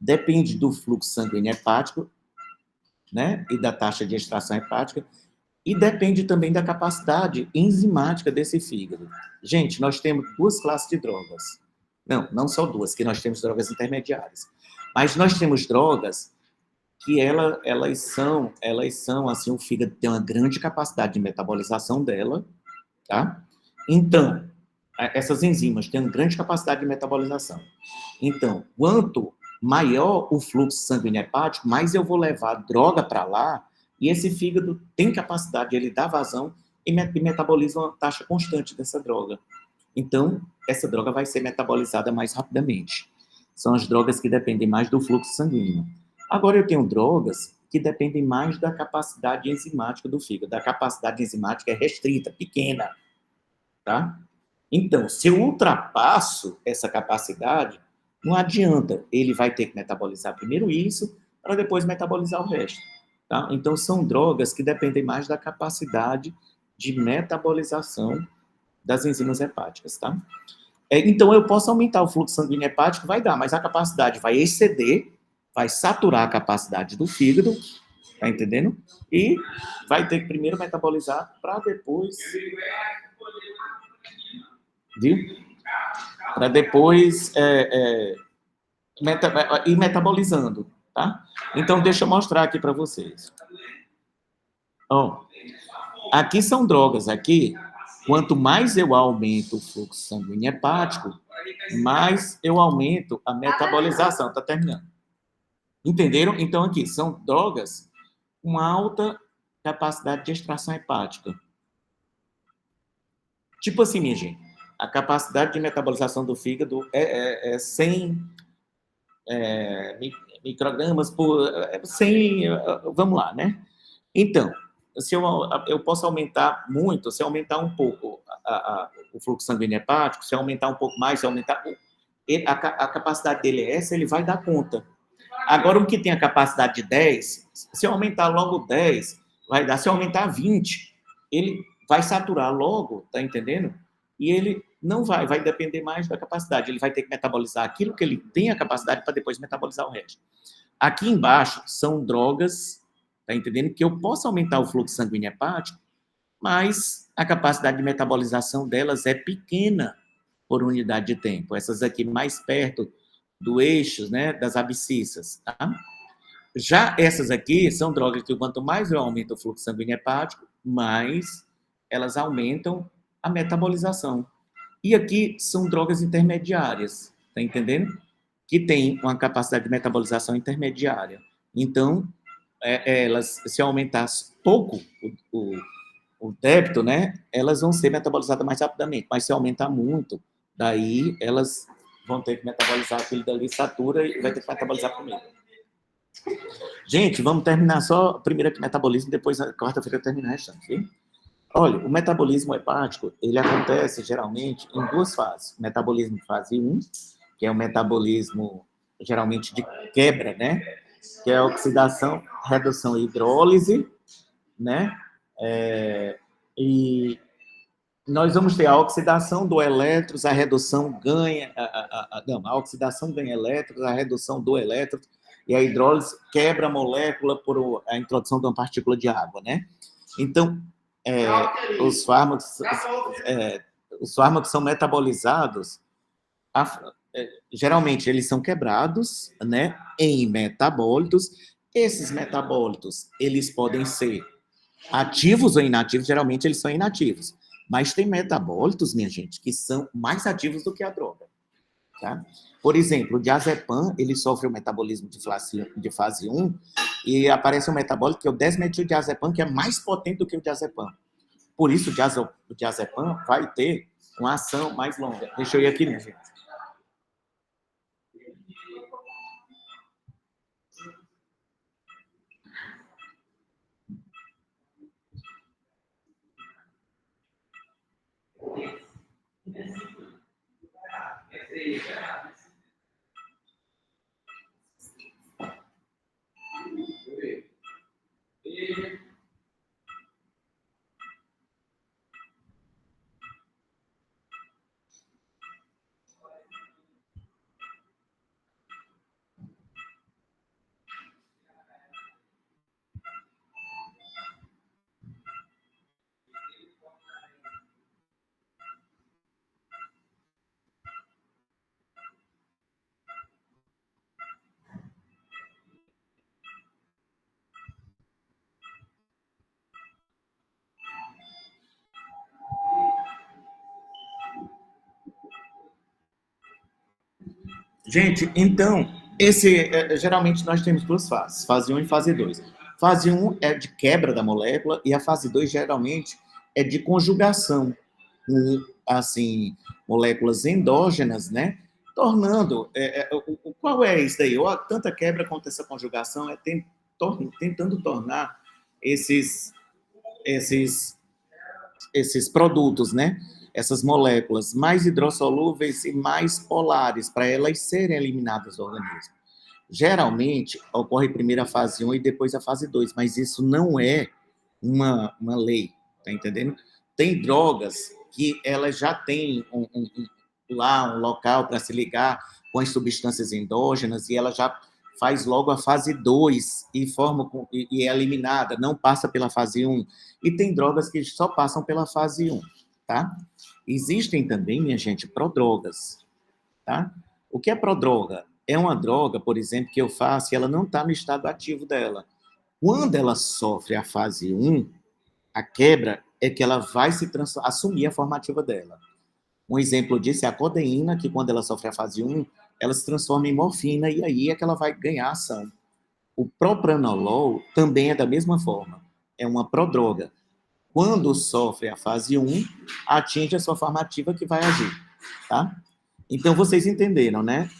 Depende do fluxo sanguíneo hepático, né? E da taxa de extração hepática. E depende também da capacidade enzimática desse fígado. Gente, nós temos 2 classes de drogas. Não só 2, que nós temos drogas intermediárias. Mas nós temos drogas que elas são, assim, o fígado tem uma grande capacidade de metabolização dela, tá? Então, essas enzimas têm uma grande capacidade de metabolização. Então, quanto maior o fluxo sanguíneo hepático, mais eu vou levar droga para lá, e esse fígado tem capacidade, ele dá vazão e metaboliza uma taxa constante dessa droga. Então, essa droga vai ser metabolizada mais rapidamente. São as drogas que dependem mais do fluxo sanguíneo. Agora, eu tenho drogas que dependem mais da capacidade enzimática do fígado. A capacidade enzimática é restrita, pequena, tá? Então, se eu ultrapasso essa capacidade, não adianta. Ele vai ter que metabolizar primeiro isso, para depois metabolizar o resto, tá? Então, são drogas que dependem mais da capacidade de metabolização das enzimas hepáticas, tá? Então, eu posso aumentar o fluxo sanguíneo hepático, vai dar, mas a capacidade vai exceder, vai saturar a capacidade do fígado, tá entendendo? E vai ter que primeiro metabolizar para depois... Viu? Para depois ir metabolizando, tá? Então, deixa eu mostrar aqui para vocês. Ó, aqui são drogas, aqui, quanto mais eu aumento o fluxo sanguíneo hepático, mais eu aumento a metabolização. Tá terminando. Entenderam? Então, aqui, são drogas com alta capacidade de extração hepática. Tipo assim, minha gente, a capacidade de metabolização do fígado é 100 microgramas por... 100, vamos lá, né? Então, se eu posso aumentar muito, se eu aumentar um pouco o fluxo sanguíneo hepático, se eu aumentar um pouco mais, se eu aumentar... A capacidade dele é essa, ele vai dar conta. Agora, o que tem a capacidade de 10, se eu aumentar logo 10, vai dar. Se eu aumentar 20, ele vai saturar logo, tá entendendo? E ele não vai depender mais da capacidade. Ele vai ter que metabolizar aquilo que ele tem a capacidade para depois metabolizar o resto. Aqui embaixo são drogas, tá entendendo? Que eu posso aumentar o fluxo sanguíneo hepático, mas a capacidade de metabolização delas é pequena por unidade de tempo. Essas aqui mais perto do eixo, né, das abscissas, tá? Já essas aqui são drogas que quanto mais eu aumento o fluxo sanguíneo hepático, mais elas aumentam a metabolização. E aqui são drogas intermediárias, tá entendendo? Que tem uma capacidade de metabolização intermediária. Então, elas, se aumentar pouco o débito, né, elas vão ser metabolizadas mais rapidamente. Mas se aumentar muito, daí elas vão ter que metabolizar aquilo dali, satura e vai ter que metabolizar primeiro. Gente, vamos terminar só primeiro aqui metabolismo, depois na quarta-feira eu termino o restante, viu? Olha, o metabolismo hepático, ele acontece geralmente em duas fases. O metabolismo fase 1, que é o metabolismo geralmente de quebra, né? Que é a oxidação, redução e hidrólise, né? E nós vamos ter a oxidação do elétrons, a redução ganha... a oxidação ganha elétrons, a redução do elétron, e a hidrólise quebra a molécula por a introdução de uma partícula de água, né? Então, os fármacos são metabolizados, geralmente eles são quebrados, né, em metabólitos. Esses metabólitos, eles podem ser ativos ou inativos, geralmente eles são inativos. Mas tem metabólitos, minha gente, que são mais ativos do que a droga, tá? Por exemplo, o diazepam, ele sofre o metabolismo de fase 1 e aparece um metabólito que é o 10-metildiazepam, que é mais potente do que o diazepam. Por isso, o diazepam vai ter uma ação mais longa. Deixa eu ir aqui, minha gente. Gente, então, geralmente nós temos duas fases, fase 1 e fase 2. Fase 1 é de quebra da molécula e a fase 2 geralmente é de conjugação com, assim, moléculas endógenas, né? tornando... qual é isso daí? Ou tanta quebra quanto essa conjugação é tentando tornar esses produtos, né? Essas moléculas mais hidrossolúveis e mais polares, para elas serem eliminadas do organismo. Geralmente, ocorre primeiro a fase 1 e depois a fase 2, mas isso não é uma lei, tá entendendo? Tem drogas que elas já têm um local para se ligar com as substâncias endógenas e ela já faz logo a fase 2 e é eliminada, não passa pela fase 1. E tem drogas que só passam pela fase 1, tá? Existem também, minha gente, prodrogas, tá? O que é prodroga? É uma droga, por exemplo, que eu faço e ela não está no estado ativo dela. Quando ela sofre a fase 1, a quebra é que ela vai assumir a formativa dela. Um exemplo disso é a codeína, que quando ela sofre a fase 1, ela se transforma em morfina e aí é que ela vai ganhar ação. O propranolol também é da mesma forma. É uma prodroga. Quando sofre a fase 1, atinge a sua formativa que vai agir, tá? Então, vocês entenderam, né?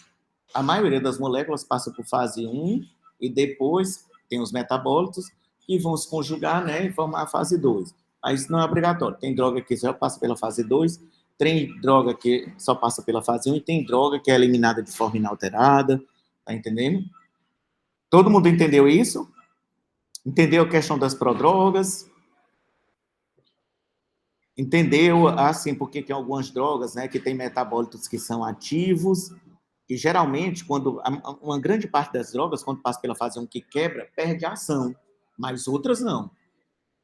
A maioria das moléculas passa por fase 1 e depois tem os metabólitos que vão se conjugar, né, e formar a fase 2. Mas isso não é obrigatório. Tem droga que só passa pela fase 2, tem droga que só passa pela fase 1 e tem droga que é eliminada de forma inalterada. Tá entendendo? Todo mundo entendeu isso? Entendeu a questão das prodrogas? Entendeu, assim, porque tem algumas drogas, né, que tem metabólitos que são ativos, e geralmente, quando uma grande parte das drogas, quando passa pela fase 1 que quebra, perde a ação, mas outras não.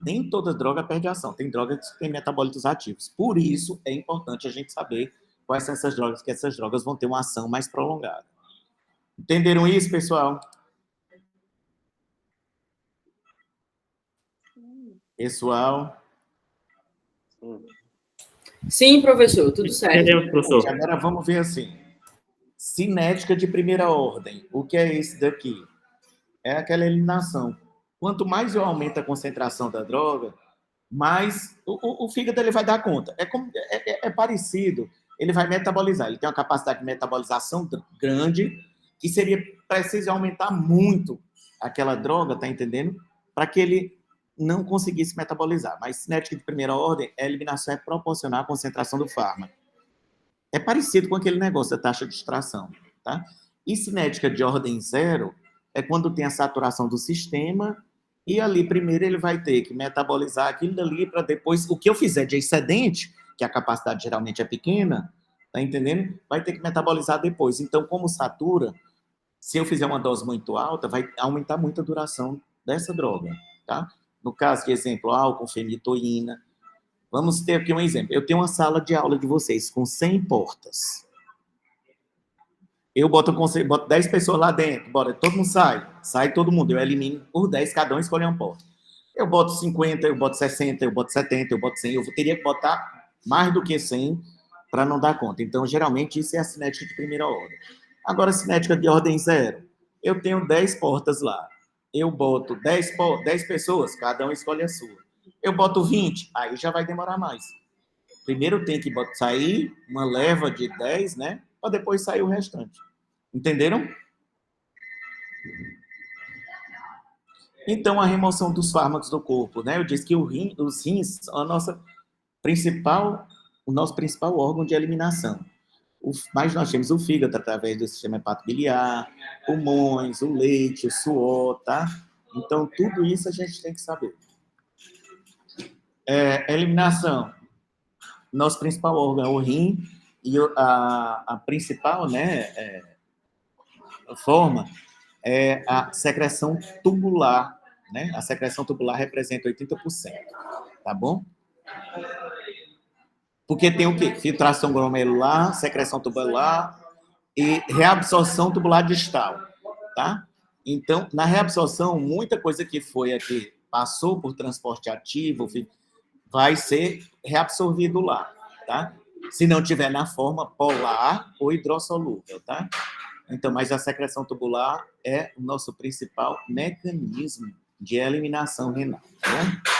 Nem toda droga perde a ação, tem drogas que têm metabólitos ativos. Por isso, é importante a gente saber quais são essas drogas, que essas drogas vão ter uma ação mais prolongada. Entenderam isso, pessoal? Pessoal? Sim, professor, tudo certo. Entendemos, professor. Agora vamos ver assim. Cinética de primeira ordem. O que é esse daqui? É aquela eliminação. Quanto mais eu aumento a concentração da droga, mais o fígado ele vai dar conta. É parecido. Ele vai metabolizar. Ele tem uma capacidade de metabolização grande, que seria preciso aumentar muito aquela droga, tá entendendo? Para que ele não conseguisse metabolizar. Mas cinética de primeira ordem, a eliminação é proporcional à concentração do fármaco. É parecido com aquele negócio da taxa de extração, tá? E cinética de ordem 0 é quando tem a saturação do sistema e ali primeiro ele vai ter que metabolizar aquilo dali para depois, o que eu fizer de excedente, que a capacidade geralmente é pequena, tá entendendo? Vai ter que metabolizar depois. Então, como satura, se eu fizer uma dose muito alta, vai aumentar muito a duração dessa droga, tá? No caso de exemplo, álcool, fenitoína. Vamos ter aqui um exemplo. Eu tenho uma sala de aula de vocês com 100 portas. Eu boto 10 pessoas lá dentro. Bora, todo mundo sai. Sai todo mundo. Eu elimino por 10, cada um escolhe uma porta. Eu boto 50, eu boto 60, eu boto 70, eu boto 100. Eu teria que botar mais do que 100 para não dar conta. Então, geralmente, isso é a cinética de primeira ordem. Agora, a cinética de ordem 0. Eu tenho 10 portas lá. Eu boto 10 pessoas, cada um escolhe a sua. Eu boto 20, aí já vai demorar mais. Primeiro tem que sair uma leva de 10, né? Para depois sair o restante. Entenderam? Então, a remoção dos fármacos do corpo, né? Eu disse que os rins são o nosso principal órgão de eliminação. Mas nós temos o fígado através do sistema hepatobiliar, pulmões, o leite, o suor, tá? Então, tudo isso a gente tem que saber. Eliminação. Nosso principal órgão é o rim e a principal, né, forma é a secreção tubular, né? A secreção tubular representa 80%, tá bom? Porque tem o quê? Filtração glomerular, secreção tubular e reabsorção tubular distal, tá? Então, na reabsorção, muita coisa que foi aqui, passou por transporte ativo, vai ser reabsorvido lá, tá? Se não tiver na forma polar ou hidrossolúvel, tá? Então, mas a secreção tubular é o nosso principal mecanismo de eliminação renal, tá bom?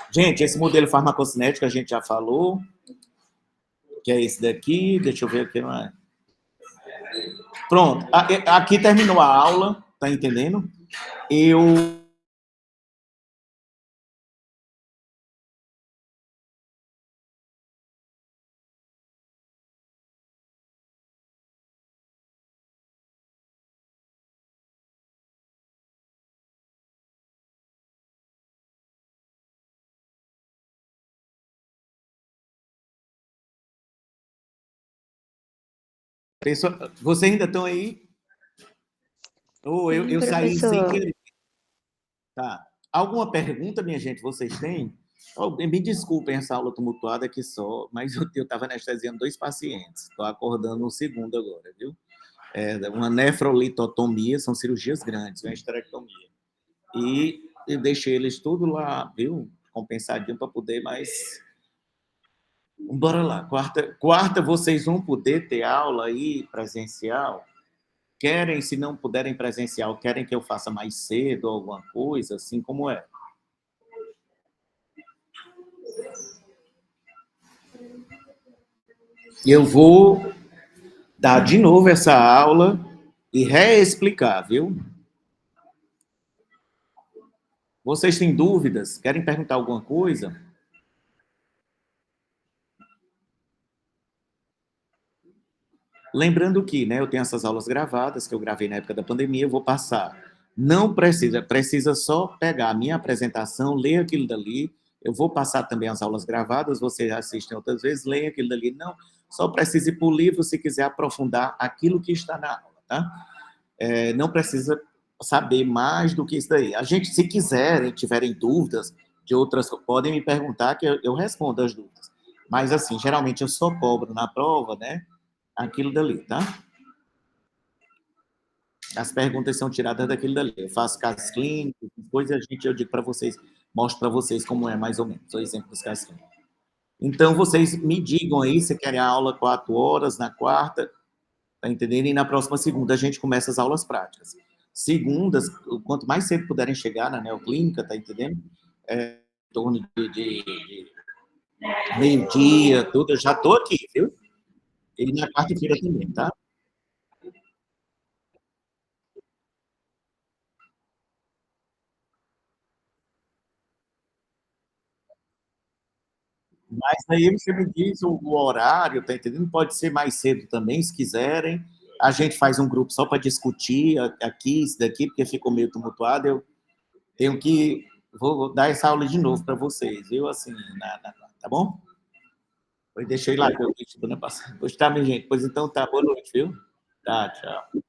Gente, esse modelo farmacocinético a gente já falou, que é esse daqui, deixa eu ver aqui, não é? Pronto. Aqui terminou a aula, tá entendendo? Eu... Vocês ainda estão aí? Ou eu saí sem Professor. querer. Tá. Alguma pergunta, minha gente, vocês têm? Oh, me desculpem essa aula tumultuada aqui só, mas eu estava anestesiando 2 pacientes. Estou acordando no segundo agora, viu? Uma nefrolitotomia, são cirurgias grandes, uma esterectomia. E eu deixei eles tudo lá, viu? Compensadinho para poder, mas... Bora lá. Quarta, vocês vão poder ter aula aí presencial? Querem, se não puderem presencial, querem que eu faça mais cedo ou alguma coisa, assim como é? Eu vou dar de novo essa aula e reexplicar, viu? Vocês têm dúvidas? Querem perguntar alguma coisa? Lembrando que, né, eu tenho essas aulas gravadas, que eu gravei na época da pandemia, eu vou passar. Não precisa só pegar a minha apresentação, ler aquilo dali. Eu vou passar também as aulas gravadas, vocês assistem outras vezes, leem aquilo dali. Não, só precisa ir para o livro se quiser aprofundar aquilo que está na aula, tá? Não precisa saber mais do que isso daí. A gente, se quiserem, tiverem dúvidas de outras, podem me perguntar que eu respondo as dúvidas. Mas, assim, geralmente eu só cobro na prova, né, aquilo dali, tá? As perguntas são tiradas daquilo dali. Eu faço casos clínicos, coisas eu digo para vocês, mostro para vocês como é mais ou menos, o exemplo dos casos clínicos. Então, vocês me digam aí se querem a aula 4 horas na quarta, tá entendendo? E na próxima segunda a gente começa as aulas práticas. Segundas, quanto mais cedo puderem chegar na neoclínica, tá entendendo? Em torno de meio-dia, tudo, eu já estou aqui, viu? E na quarta-feira também, tá? Mas aí você me diz o horário, tá entendendo? Pode ser mais cedo também, se quiserem. A gente faz um grupo só para discutir aqui, isso daqui, porque ficou meio tumultuado. Eu tenho que... Vou dar essa aula de novo para vocês, viu? Assim, tá bom? Pois deixei lá, que eu disse semana passada. Pois tá, minha gente. Pois então tá, boa noite, viu? Tá, tchau.